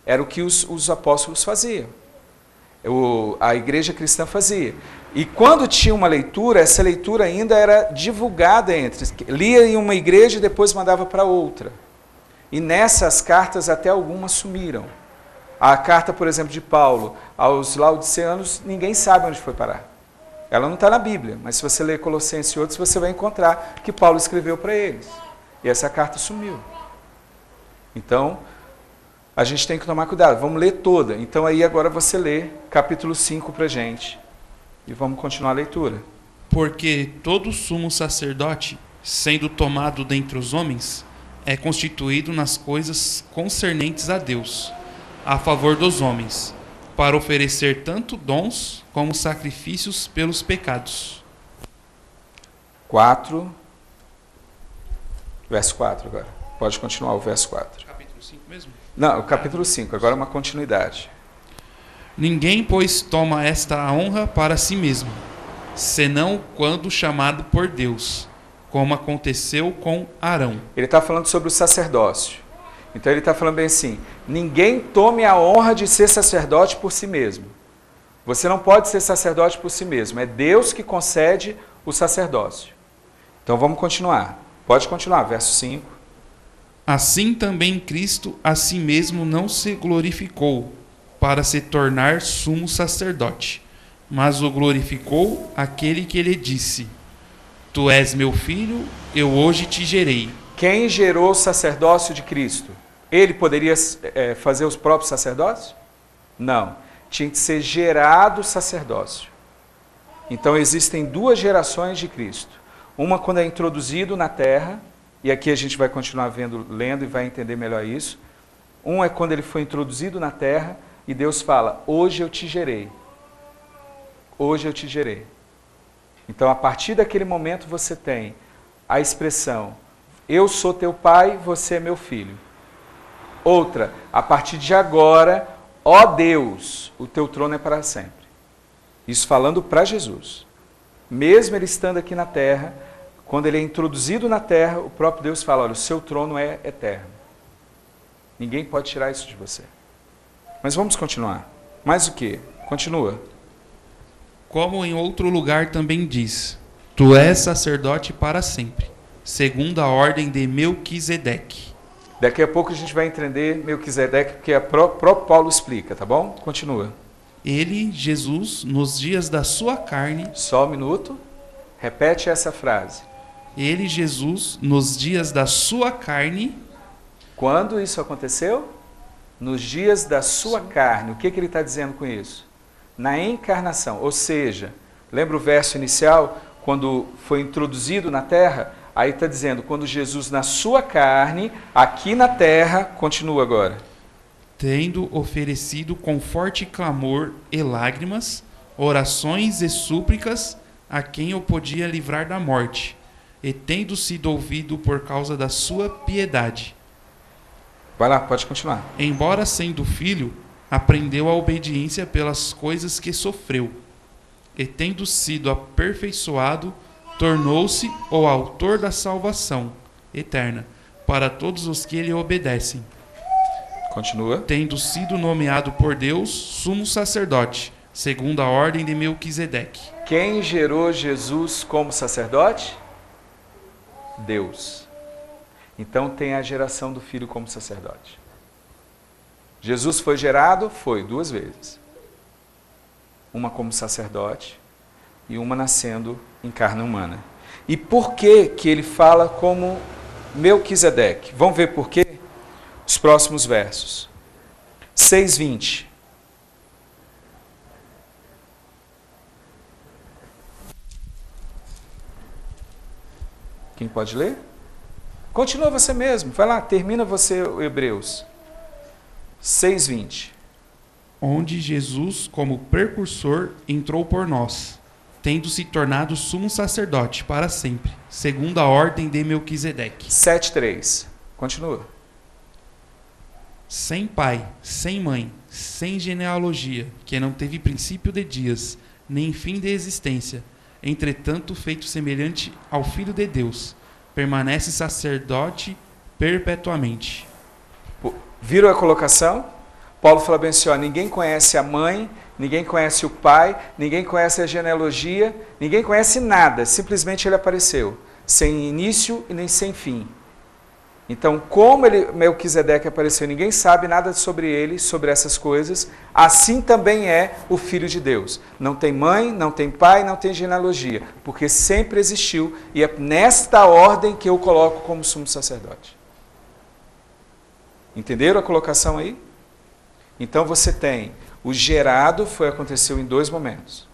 S1: Era o que os apóstolos faziam. A igreja cristã fazia. E quando tinha uma leitura, essa leitura ainda era divulgada lia em uma igreja e depois mandava para outra. E nessas cartas até algumas sumiram. A carta, por exemplo, de Paulo aos Laodiceanos, ninguém sabe onde foi parar. Ela não está na Bíblia, mas se você ler Colossenses e outros, você vai encontrar que Paulo escreveu para eles. E essa carta sumiu. Então, a gente tem que tomar cuidado. Vamos ler toda. Então aí agora você lê capítulo 5 para a gente. E vamos continuar a leitura.
S9: Porque todo sumo sacerdote, sendo tomado dentre os homens, é constituído nas coisas concernentes a Deus, a favor dos homens, para oferecer tanto dons como sacrifícios pelos pecados.
S1: 4, verso 4 agora. Pode continuar o verso 4.
S9: Capítulo 5 mesmo?
S1: Não, o capítulo 5, agora é uma continuidade.
S9: Ninguém, pois, toma esta honra para si mesmo, senão quando chamado por Deus, como aconteceu com Arão.
S1: Ele está falando sobre o sacerdócio. Então ele está falando bem assim, ninguém tome a honra de ser sacerdote por si mesmo. Você não pode ser sacerdote por si mesmo, é Deus que concede o sacerdócio. Então vamos continuar. Pode continuar, verso 5.
S9: Assim também Cristo a si mesmo não se glorificou para se tornar sumo sacerdote, mas o glorificou aquele que lhe disse: Tu és meu filho, eu hoje te gerei.
S1: Quem gerou o sacerdócio de Cristo? Ele poderia fazer os próprios sacerdócios? Não. Tinha que ser gerado o sacerdócio. Então existem duas gerações de Cristo. Uma quando é introduzido na terra, e aqui a gente vai continuar lendo e vai entender melhor isso. Um é quando ele foi introduzido na terra e Deus fala, hoje eu te gerei. Hoje eu te gerei. Então a partir daquele momento você tem a expressão, eu sou teu pai, você é meu filho. Outra, a partir de agora, ó Deus, o teu trono é para sempre. Isso falando para Jesus. Mesmo ele estando aqui na terra, quando ele é introduzido na terra, o próprio Deus fala, olha, o seu trono é eterno. Ninguém pode tirar isso de você. Mas vamos continuar. Mais o quê? Continua.
S9: Como em outro lugar também diz, tu és sacerdote para sempre, segundo a ordem de Melquisedeque.
S1: Daqui a pouco a gente vai entender Melquisedeque, porque o próprio Paulo explica, tá bom? Continua.
S9: Ele, Jesus, nos dias da sua carne...
S1: Só um minuto. Repete essa frase.
S9: Ele, Jesus, nos dias da sua carne...
S1: Quando isso aconteceu? Nos dias da sua carne. O que ele está dizendo com isso? Na encarnação. Ou seja, lembra o verso inicial? Quando foi introduzido na terra... Aí está dizendo, quando Jesus na sua carne, aqui na terra, continua agora.
S9: Tendo oferecido com forte clamor e lágrimas, orações e súplicas a quem o podia livrar da morte, e tendo sido ouvido por causa da sua piedade.
S1: Vai lá, pode continuar.
S9: Embora sendo filho, aprendeu a obediência pelas coisas que sofreu, e tendo sido aperfeiçoado, tornou-se o autor da salvação eterna para todos os que lhe obedecem.
S1: Continua.
S9: Tendo sido nomeado por Deus sumo sacerdote, segundo a ordem de Melquisedeque.
S1: Quem gerou Jesus como sacerdote? Deus. Então tem a geração do Filho como sacerdote. Jesus foi gerado? Foi, 2 vezes. Uma como sacerdote e uma nascendo em carne humana. E por que que ele fala como Melquisedeque? Vamos ver por quê? Os próximos versos. 6:20. Quem pode ler? Continua você mesmo. Vai lá, termina você o Hebreus 6:20.
S9: Onde Jesus, como precursor, entrou por nós, tendo se tornado sumo sacerdote para sempre, segundo a ordem de Melquisedeque.
S1: 7:3. Continua.
S9: Sem pai, sem mãe, sem genealogia, que não teve princípio de dias, nem fim de existência, entretanto feito semelhante ao Filho de Deus, permanece sacerdote perpetuamente.
S1: Viram a colocação? Paulo fala bem assim, ó, ninguém conhece a mãe, ninguém conhece o pai, ninguém conhece a genealogia, ninguém conhece nada, simplesmente ele apareceu, sem início e nem sem fim. Então, como Melquisedeque apareceu, ninguém sabe nada sobre ele, sobre essas coisas, assim também é o Filho de Deus. Não tem mãe, não tem pai, não tem genealogia, porque sempre existiu, e é nesta ordem que eu coloco como sumo sacerdote. Entenderam a colocação aí? Então você tem, o gerado aconteceu em 2 momentos,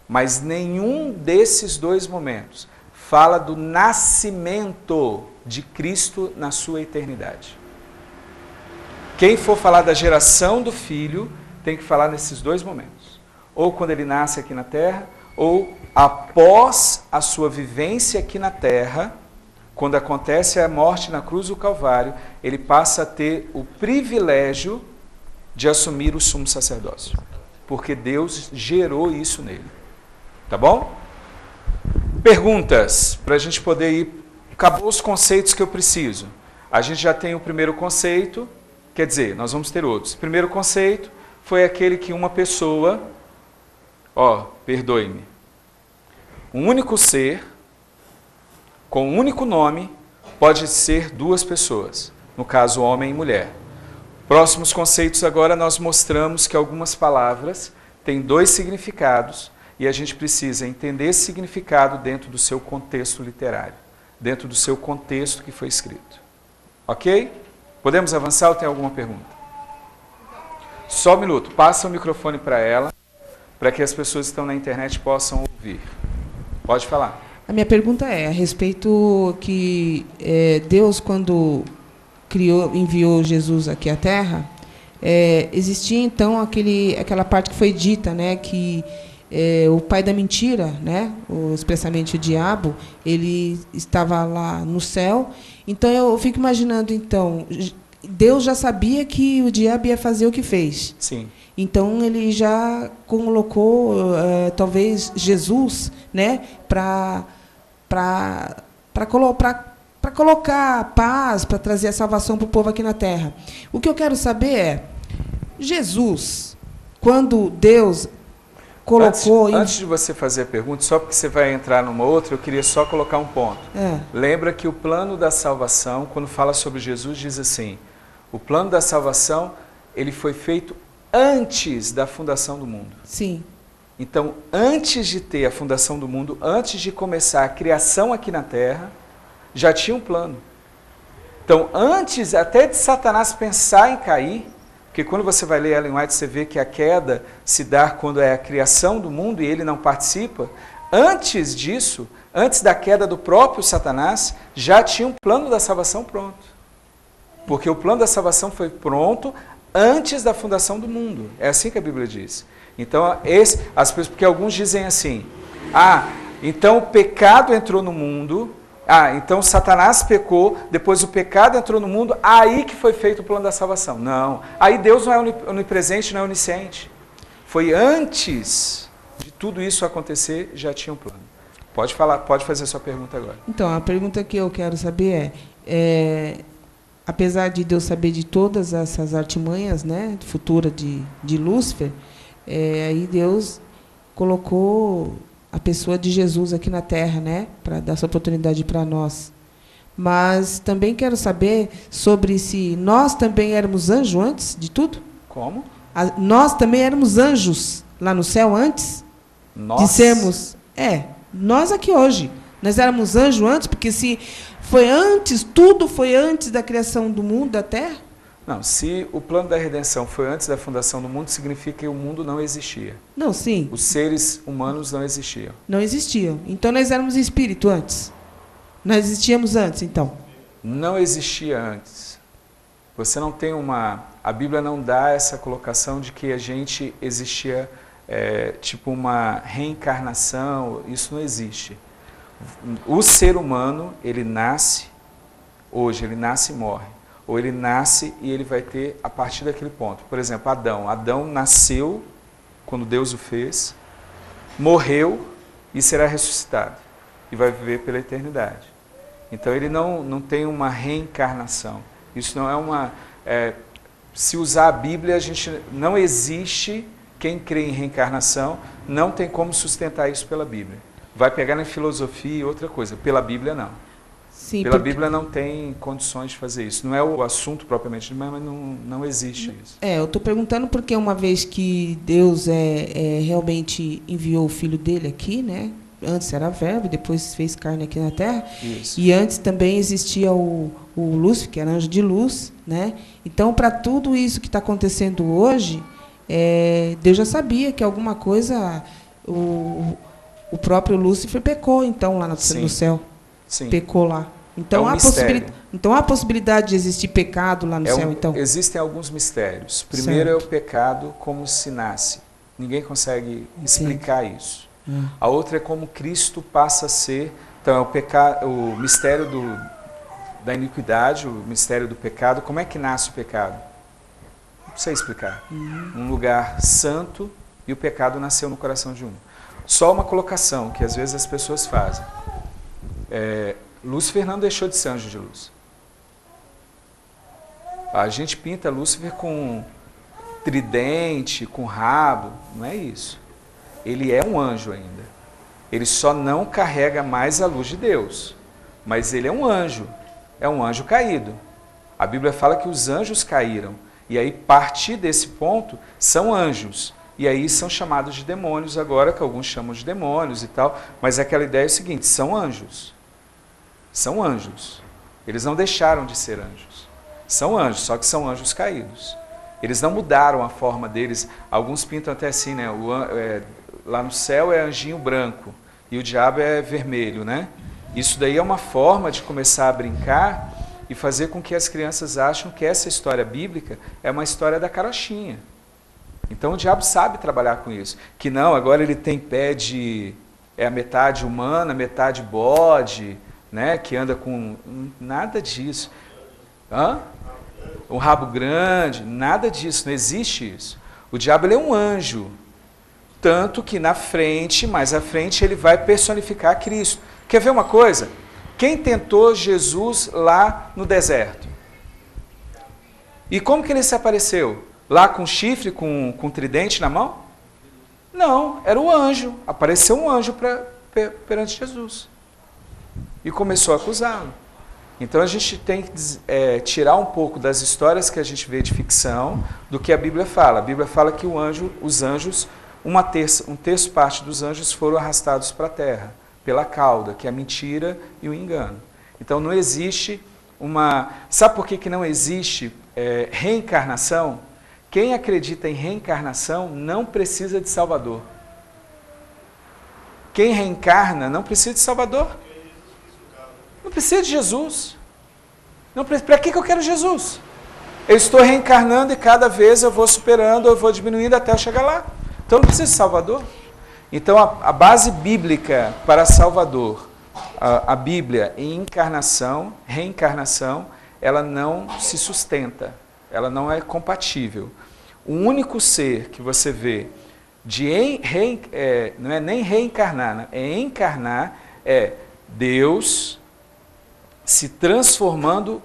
S1: mas nenhum desses 2 momentos fala do nascimento de Cristo na sua eternidade. Quem for falar da geração do Filho, tem que falar nesses 2 momentos. Ou quando ele nasce aqui na terra, ou após a sua vivência aqui na terra, quando acontece a morte na cruz do Calvário, ele passa a ter o privilégio de assumir o sumo sacerdócio, porque Deus gerou isso nele. Tá bom? Perguntas, para a gente poder ir. Acabou os conceitos que eu preciso. A gente já tem o primeiro conceito, quer dizer, nós vamos ter outros. O primeiro conceito foi aquele que uma pessoa, perdoe-me, um único ser, com um único nome, pode ser 2 pessoas, no caso, homem e mulher. Próximos conceitos agora nós mostramos que algumas palavras têm 2 significados e a gente precisa entender esse significado dentro do seu contexto literário, dentro do seu contexto que foi escrito. Ok? Podemos avançar ou tem alguma pergunta? Só um minuto, passa o microfone para ela, para que as pessoas que estão na internet possam ouvir. Pode falar.
S10: A minha pergunta é a respeito que Deus, quando enviou Jesus aqui à Terra, existia então aquela parte que foi dita, né, que o pai da mentira, né, expressamente o diabo, ele estava lá no céu. Então eu fico imaginando, então, Deus já sabia que o diabo ia fazer o que fez.
S1: Sim.
S10: Então ele já colocou talvez Jesus, né, para colocar paz, para trazer a salvação para o povo aqui na terra. O que eu quero saber é, Jesus, quando Deus colocou...
S1: Antes de você fazer a pergunta, só porque você vai entrar numa outra, eu queria só colocar um ponto. Lembra que o plano da salvação, quando fala sobre Jesus, diz assim, o plano da salvação, ele foi feito antes da fundação do mundo.
S10: Sim.
S1: Então, antes de ter a fundação do mundo, antes de começar a criação aqui na terra, já tinha um plano. Então, antes até de Satanás pensar em cair, porque quando você vai ler Ellen White, você vê que a queda se dá quando é a criação do mundo e ele não participa. Antes disso, antes da queda do próprio Satanás, já tinha um plano da salvação pronto. Porque o plano da salvação foi pronto antes da fundação do mundo. É assim que a Bíblia diz. Então, porque alguns dizem assim, então o pecado entrou no mundo... então Satanás pecou, depois o pecado entrou no mundo, aí que foi feito o plano da salvação. Não, aí Deus não é onipresente, não é onisciente. Foi antes de tudo isso acontecer, já tinha um plano. Pode falar, pode fazer a sua pergunta agora.
S10: Então, a pergunta que eu quero saber apesar de Deus saber de todas essas artimanhas, né, futura de Lúcifer, aí Deus colocou a pessoa de Jesus aqui na Terra, né, para dar essa oportunidade para nós. Mas também quero saber sobre se nós também éramos anjos antes de tudo.
S1: Como?
S10: Nós também éramos anjos lá no céu antes de sermos... nós aqui hoje. Nós éramos anjos antes, porque se foi antes, tudo foi antes da criação do mundo, da Terra.
S1: Não, se o plano da redenção foi antes da fundação do mundo, significa que o mundo não existia.
S10: Não, sim.
S1: Os seres humanos não existiam.
S10: Não existiam. Então nós éramos espírito antes. Nós existíamos antes, então?
S1: Não existia antes. Você não tem a Bíblia não dá essa colocação de que a gente existia tipo uma reencarnação, isso não existe. O ser humano, ele nasce hoje, ele nasce e morre. Ou ele nasce e ele vai ter a partir daquele ponto. Por exemplo, Adão. Adão nasceu quando Deus o fez, morreu e será ressuscitado. E vai viver pela eternidade. Então ele não tem uma reencarnação. Isso não é uma... se usar a Bíblia, a gente não existe quem crê em reencarnação, não tem como sustentar isso pela Bíblia. Vai pegar na filosofia e outra coisa. Pela Bíblia, não.
S10: Sim,
S1: pela Bíblia não tem condições de fazer isso. Não é o assunto propriamente, mas não existe isso.
S10: Eu estou perguntando porque uma vez que Deus realmente enviou o Filho dele aqui, né? Antes era verbo, depois fez carne aqui na Terra.
S1: Isso.
S10: E antes também existia o Lúcifer, que era anjo de luz, né? Então, para tudo isso que está acontecendo hoje, Deus já sabia que alguma coisa... O próprio Lúcifer pecou, então, lá no céu.
S1: Sim.
S10: Pecou lá. Então, há possibilidade de existir pecado lá no céu, então?
S1: Existem alguns mistérios. Primeiro é o pecado como se nasce. Ninguém consegue explicar isso. A outra é como Cristo passa a ser. Então, o mistério da iniquidade, o mistério do pecado. Como é que nasce o pecado? Não sei explicar. Um lugar santo e o pecado nasceu no coração de um. Só uma colocação que às vezes as pessoas fazem. Lúcifer não deixou de ser anjo de luz. A gente pinta Lúcifer com tridente, com rabo. Não é isso. Ele é um anjo ainda. Ele só não carrega mais a luz de Deus. Mas ele é um anjo. É um anjo caído. A Bíblia fala que os anjos caíram. E aí, a partir desse ponto, são anjos. E aí são chamados de demônios agora, que alguns chamam de demônios e tal. Mas aquela ideia é o seguinte, são anjos. São anjos. Eles não deixaram de ser anjos. São anjos, só que são anjos caídos. Eles não mudaram a forma deles. Alguns pintam até assim, né? Lá no céu é anjinho branco e o diabo é vermelho, né? Isso daí é uma forma de começar a brincar e fazer com que as crianças achem que essa história bíblica é uma história da carochinha. Então o diabo sabe trabalhar com isso. Que não, agora ele tem pé de... a metade humana, metade bode, né? Que anda com... Nada disso. Um rabo grande, nada disso, não existe isso. O diabo ele é um anjo. Tanto que na frente, mais à frente, ele vai personificar Cristo. Quer ver uma coisa? Quem tentou Jesus lá no deserto? E como que ele se apareceu? Lá com chifre, com tridente na mão? Não, era o anjo. Apareceu um anjo perante Jesus. E começou a acusá-lo. Então a gente tem que tirar um pouco das histórias que a gente vê de ficção do que a Bíblia fala. A Bíblia fala que os anjos, um terço parte dos anjos foram arrastados para a terra, pela cauda, que é a mentira e o engano. Então não existe uma... Sabe por que não existe reencarnação? Quem acredita em reencarnação não precisa de Salvador. Quem reencarna não precisa de Salvador. Não precisa de Jesus. Para que eu quero Jesus? Eu estou reencarnando e cada vez eu vou superando, eu vou diminuindo até eu chegar lá. Então não precisa de Salvador. Então a base bíblica para Salvador, a Bíblia em encarnação, reencarnação, ela não se sustenta. Ela não é compatível. O único ser que você vê não é nem reencarnar, né? É encarnar, é Deus se transformando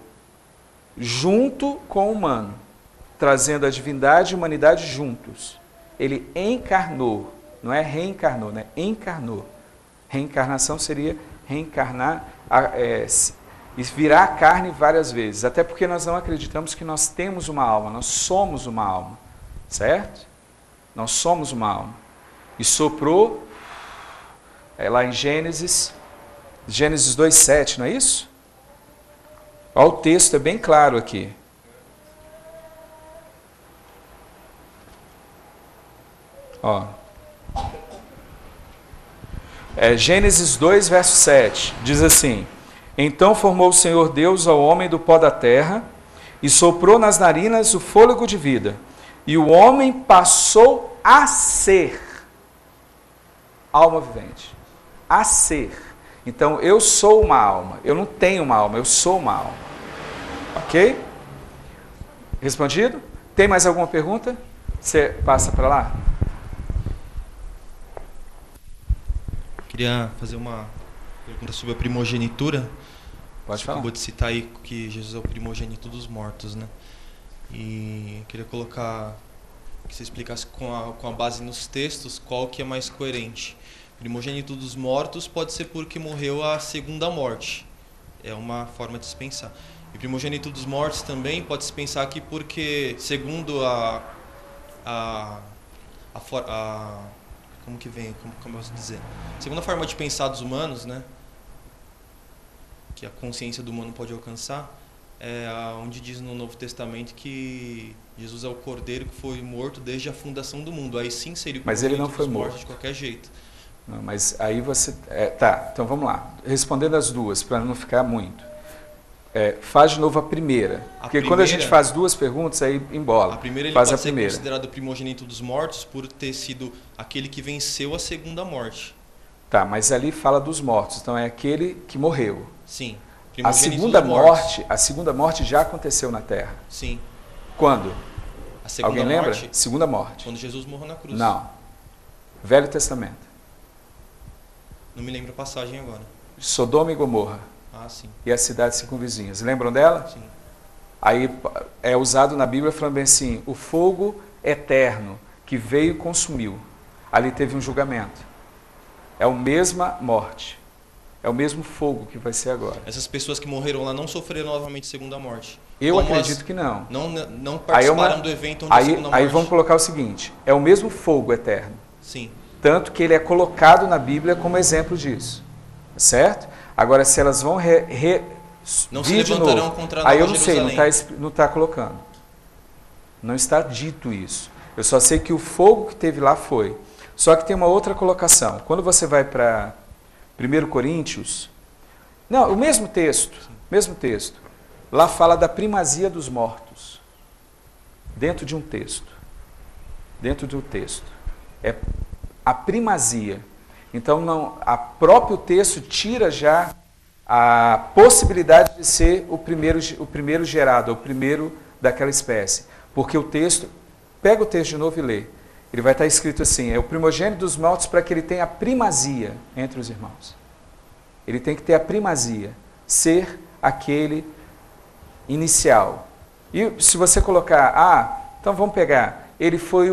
S1: junto com o humano, trazendo a divindade e a humanidade juntos. Ele encarnou, não é reencarnou, né? Encarnou. Reencarnação seria reencarnar, e virar a carne várias vezes, até porque nós não acreditamos que nós temos uma alma, nós somos uma alma, certo? Nós somos uma alma. E soprou, lá em Gênesis 2:7, não é isso? Olha o texto, é bem claro aqui. Gênesis 2, verso 7, diz assim: Então formou o Senhor Deus ao homem do pó da terra e soprou nas narinas o fôlego de vida. E o homem passou a ser alma vivente. A ser. Então, eu sou uma alma. Eu não tenho uma alma, eu sou uma alma. Ok? Respondido? Tem mais alguma pergunta? Você passa para lá.
S8: Queria fazer uma pergunta sobre a primogenitura.
S1: Pode
S8: Você
S1: falar.
S8: acabou de citar aí que Jesus é o primogênito dos mortos, né? E queria colocar que você explicasse com a base nos textos qual que é mais coerente. Primogênito dos mortos pode ser porque morreu a segunda morte. É uma forma de se pensar. E primogênito dos mortos também pode se pensar aqui porque, segundo como que vem, como eu posso dizer? Segundo a forma de pensar dos humanos, né? Que a consciência do humano pode alcançar, onde diz no Novo Testamento que Jesus é o Cordeiro que foi morto desde a fundação do mundo. Aí sim seria o
S1: Mas ele não foi
S8: dos mortos
S1: morto.
S8: de qualquer jeito.
S1: Não, mas aí você... tá, então vamos lá. Respondendo as duas, para não ficar muito. Faz de novo a primeira. Porque quando a gente faz duas perguntas, aí embola.
S8: A primeira ele
S1: faz
S8: pode
S1: a
S8: ser
S1: primeira.
S8: considerado primogênito dos mortos por ter sido aquele que venceu a segunda morte.
S1: Tá, mas ali fala dos mortos. Então é aquele que morreu.
S8: Sim.
S1: A segunda morte já aconteceu na Terra.
S8: Sim.
S1: Quando?
S8: A segunda
S1: Alguém lembra?
S8: morte?
S1: Segunda morte.
S8: Quando Jesus morreu na cruz.
S1: Não. Velho Testamento.
S8: Não me lembro a passagem agora.
S1: Sodoma e Gomorra.
S8: Ah, sim.
S1: E as cidades circunvizinhas. Lembram dela?
S8: Sim.
S1: Aí é usado na Bíblia falando bem assim, o fogo eterno que veio e consumiu. Ali teve um julgamento. É a mesma morte. É o mesmo fogo que vai ser agora.
S8: Essas pessoas que morreram lá não sofreram novamente segunda morte.
S1: Eu acredito que não.
S8: Não participaram do evento onde a segunda morte.
S1: Aí vamos colocar o seguinte, é o mesmo fogo eterno.
S8: Sim.
S1: Tanto que ele é colocado na Bíblia como exemplo disso. Certo? Agora, se elas vão
S8: não
S1: vir
S8: se levantarão
S1: de novo,
S8: contra
S1: aí eu
S8: Nova
S1: não sei,
S8: Jerusalém.
S1: não está colocando. Não está dito isso. Eu só sei que o fogo que teve lá foi. Só que tem uma outra colocação. Quando você vai para 1 Coríntios, não, o mesmo texto, lá fala da primazia dos mortos. Dentro de um texto. É a primazia. Então, a próprio texto tira já a possibilidade de ser o primeiro gerado, o primeiro daquela espécie. Porque o texto, pega o texto de novo e lê. Ele vai estar escrito assim, é o primogênito dos mortos para que ele tenha a primazia entre os irmãos. Ele tem que ter a primazia, ser aquele inicial. E se você colocar, então vamos pegar, ele foi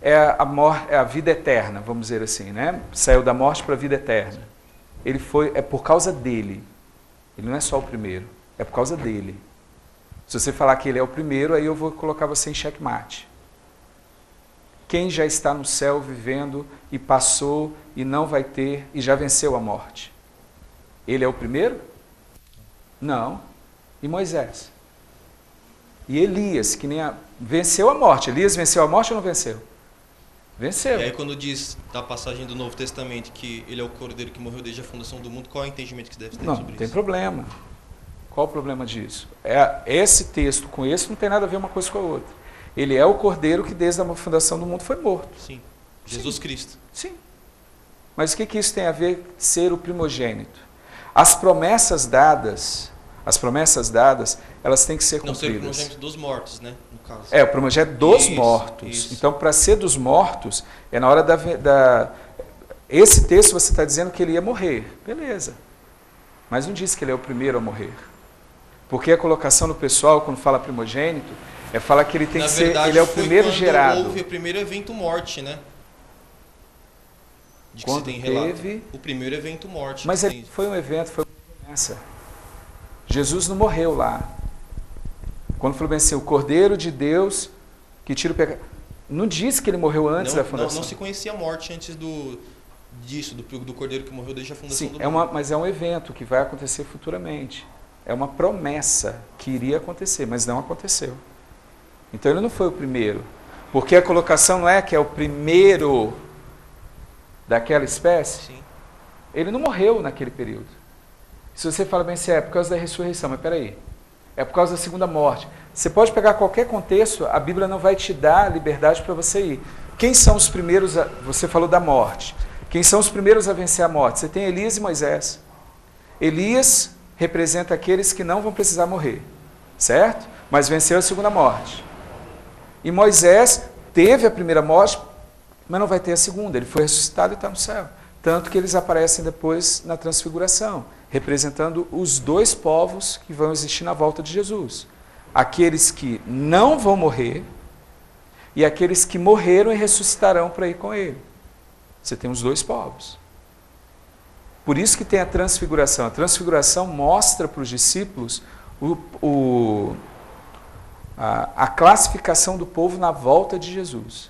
S1: é a vida eterna, vamos dizer assim, né? Saiu da morte para a vida eterna. Ele foi, é por causa dele. Ele não é só o primeiro, é por causa dele. Se você falar que ele é o primeiro, aí eu vou colocar você em xeque-mate. Quem já está no céu vivendo e passou e não vai ter e já venceu a morte? Ele é o primeiro? Não. E Moisés? E Elias, que nem venceu a morte. Elias venceu a morte ou não venceu? Venceu.
S8: E aí quando diz da passagem do Novo Testamento que ele é o Cordeiro que morreu desde a fundação do mundo, qual é o entendimento que você deve ter sobre isso? Não tem
S1: problema. Qual o problema disso? Esse texto com esse não tem nada a ver uma coisa com a outra. Ele é o Cordeiro que desde a fundação do mundo foi morto.
S8: Sim. Jesus Cristo.
S1: Sim. Mas o que isso tem a ver com ser o primogênito? As promessas dadas, elas têm que ser cumpridas.
S8: Não ser o primogênito dos mortos, né? No caso.
S1: É, o primogênito dos mortos.
S8: Isso.
S1: Então, para ser dos mortos, é na hora esse texto você está dizendo que ele ia morrer. Beleza. Mas não diz que ele é o primeiro a morrer. Porque a colocação do pessoal, quando fala primogênito, falar que ele tem que ser, ele é o primeiro gerado.
S8: Houve o primeiro evento morte, né? De que
S1: quando
S8: se tem relato.
S1: Teve
S8: o primeiro evento morte.
S1: Mas foi um evento, foi uma promessa. Jesus não morreu lá. Quando falou bem assim, o Cordeiro de Deus que tira o pecado. Não diz que ele morreu antes da fundação.
S8: Não se conhecia a morte antes disso, do Cordeiro que morreu desde a fundação do
S1: mundo. Mas é um evento que vai acontecer futuramente. É uma promessa que iria acontecer, mas não aconteceu. Então ele não foi o primeiro. Porque a colocação não é que é o primeiro daquela espécie.
S8: Sim.
S1: Ele não morreu naquele período. Se você fala bem assim, é por causa da ressurreição, mas peraí, é por causa da segunda morte. Você pode pegar qualquer contexto, a Bíblia não vai te dar liberdade para você ir. Quem são os primeiros, você falou da morte, quem são os primeiros a vencer a morte? Você tem Elias e Moisés. Elias representa aqueles que não vão precisar morrer, certo? Mas venceu a segunda morte. E Moisés teve a primeira morte, mas não vai ter a segunda. Ele foi ressuscitado e está no céu. Tanto que eles aparecem depois na transfiguração, representando os dois povos que vão existir na volta de Jesus. Aqueles que não vão morrer e aqueles que morreram e ressuscitarão para ir com ele. Você tem os dois povos. Por isso que tem a transfiguração. A transfiguração mostra para os discípulos a classificação do povo na volta de Jesus.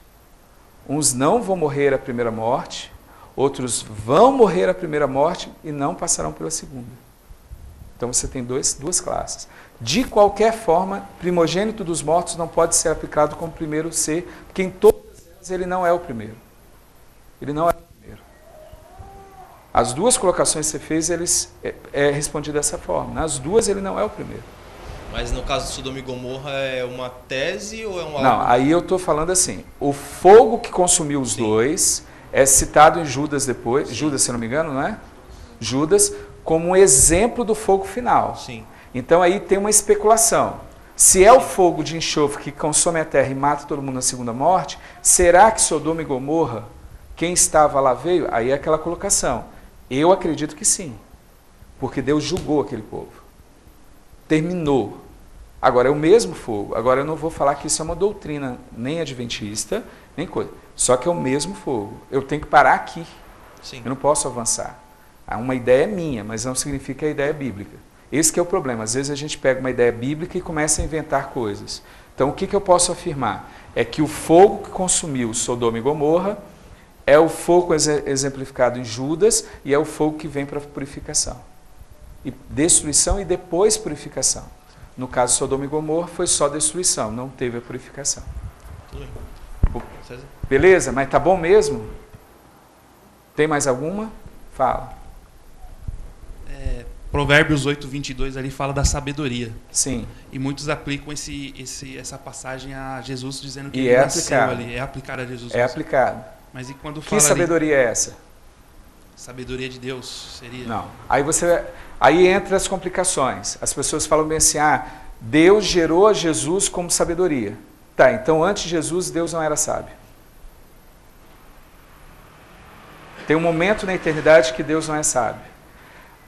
S1: Uns não vão morrer a primeira morte, outros vão morrer a primeira morte e não passarão pela segunda. Então você tem duas classes. De qualquer forma, primogênito dos mortos não pode ser aplicado como primeiro ser, porque em todas elas ele não é o primeiro. Ele não é o primeiro. As duas colocações que você fez, é respondido dessa forma. Nas duas ele não é o primeiro.
S8: Mas no caso de Sodoma e Gomorra é uma tese ou é um algo?
S1: Não, aí eu estou falando assim, o fogo que consumiu os dois é citado em Judas depois, Judas, se não me engano, não é? Judas, como um exemplo do fogo final.
S8: Sim.
S1: Então aí tem uma especulação. Se é o fogo de enxofre que consome a terra e mata todo mundo na segunda morte, será que Sodoma e Gomorra, quem estava lá veio? Aí é aquela colocação. Eu acredito que sim, porque Deus julgou aquele povo. Terminou. Agora é o mesmo fogo. Agora eu não vou falar que isso é uma doutrina nem adventista, nem coisa. Só que é o mesmo fogo. Eu tenho que parar aqui.
S8: Sim.
S1: Eu não posso avançar. Uma ideia é minha, mas não significa que a ideia é bíblica. Esse que é o problema. Às vezes a gente pega uma ideia bíblica e começa a inventar coisas. Então o que eu posso afirmar? É que o fogo que consumiu Sodoma e Gomorra é o fogo exemplificado em Judas e é o fogo que vem para a purificação. E destruição e depois purificação. No caso de Sodoma e Gomorra foi só destruição, não teve a purificação.
S8: Tudo bem. César?
S1: Beleza? Mas tá bom mesmo? Tem mais alguma? Fala.
S9: Provérbios 8:22 ali fala da sabedoria.
S1: Sim.
S9: E muitos aplicam essa passagem a Jesus, dizendo que
S1: E
S9: ele
S1: é
S9: nasceu
S1: aplicado.
S9: ali. É aplicado a Jesus.
S1: É
S9: mesmo.
S1: aplicado.
S9: Mas e quando
S1: Que
S9: fala
S1: sabedoria é essa?
S9: ali, sabedoria de Deus seria?
S1: Não. Aí entra as complicações. As pessoas falam bem assim, Deus gerou a Jesus como sabedoria. Tá, então antes de Jesus, Deus não era sábio. Tem um momento na eternidade que Deus não é sábio.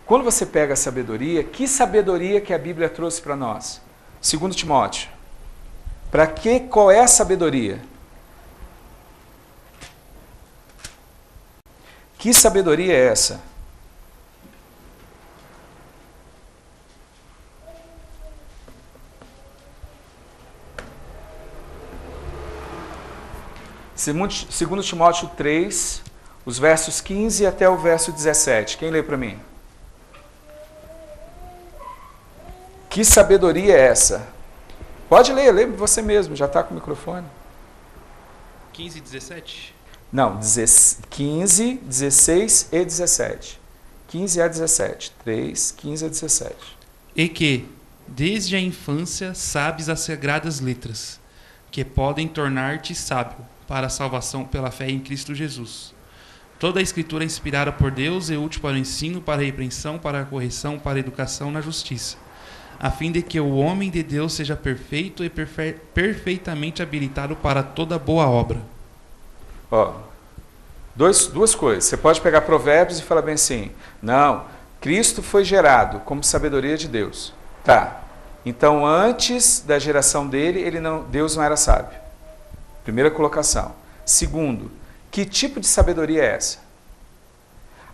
S1: Quando você pega a sabedoria, que sabedoria que a Bíblia trouxe para nós? 2 Timóteo. Qual é a sabedoria? Que sabedoria é essa? Segundo Timóteo 3, os versos 15 até o verso 17. Quem lê para mim? Que sabedoria é essa? Pode ler, lê você mesmo, já está com o microfone.
S9: 15 e 17?
S1: Não, 15, 16 e 17. 15 a 17. 3, 15 a 17.
S9: E que, desde a infância, sabes as sagradas letras, que podem tornar-te sábio para a salvação pela fé em Cristo Jesus. Toda a Escritura é inspirada por Deus e útil para o ensino, para a repreensão, para a correção, para a educação na justiça, a fim de que o homem de Deus seja perfeito e perfeitamente habilitado para toda boa obra.
S1: Duas coisas. Você pode pegar Provérbios e falar bem assim, não, Cristo foi gerado como sabedoria de Deus. Tá, então antes da geração dele, Deus não era sábio. Primeira colocação. Segundo, que tipo de sabedoria é essa?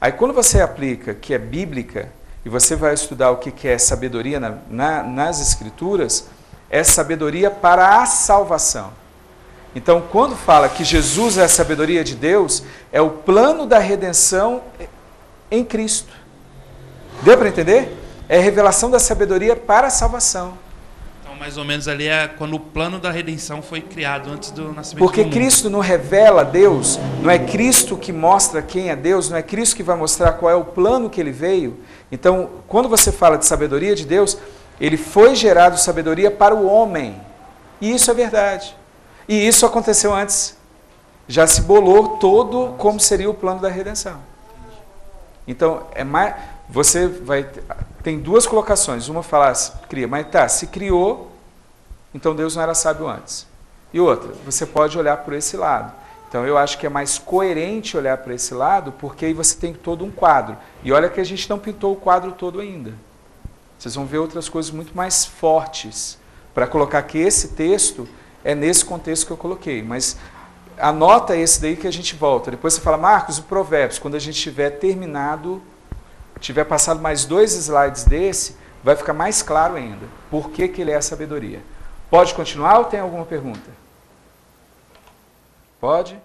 S1: Aí quando você aplica que é bíblica, e você vai estudar o que é sabedoria nas Escrituras, é sabedoria para a salvação. Então, quando fala que Jesus é a sabedoria de Deus, é o plano da redenção em Cristo. Deu para entender? É a revelação da sabedoria para a salvação.
S9: Então, mais ou menos ali é quando o plano da redenção foi criado antes do nascimento
S1: Porque
S9: do mundo.
S1: Cristo não revela Deus, não é Cristo que mostra quem é Deus, não é Cristo que vai mostrar qual é o plano que ele veio. Então, quando você fala de sabedoria de Deus, ele foi gerado sabedoria para o homem. E isso é verdade. E isso aconteceu antes. Já se bolou todo como seria o plano da redenção. Então, você vai... Tem duas colocações. Uma fala, cria, mas se criou, então Deus não era sábio antes. E outra, você pode olhar por esse lado. Então eu acho que é mais coerente olhar para esse lado, porque aí você tem todo um quadro. E olha que a gente não pintou o quadro todo ainda. Vocês vão ver outras coisas muito mais fortes para colocar que esse texto é nesse contexto que eu coloquei. Mas anota esse daí que a gente volta. Depois você fala, Marcos, o Provérbios, quando a gente tiver terminado, tiver passado mais 2 slides desse, vai ficar mais claro ainda por que ele é a sabedoria. Pode continuar ou tem alguma pergunta? Pode?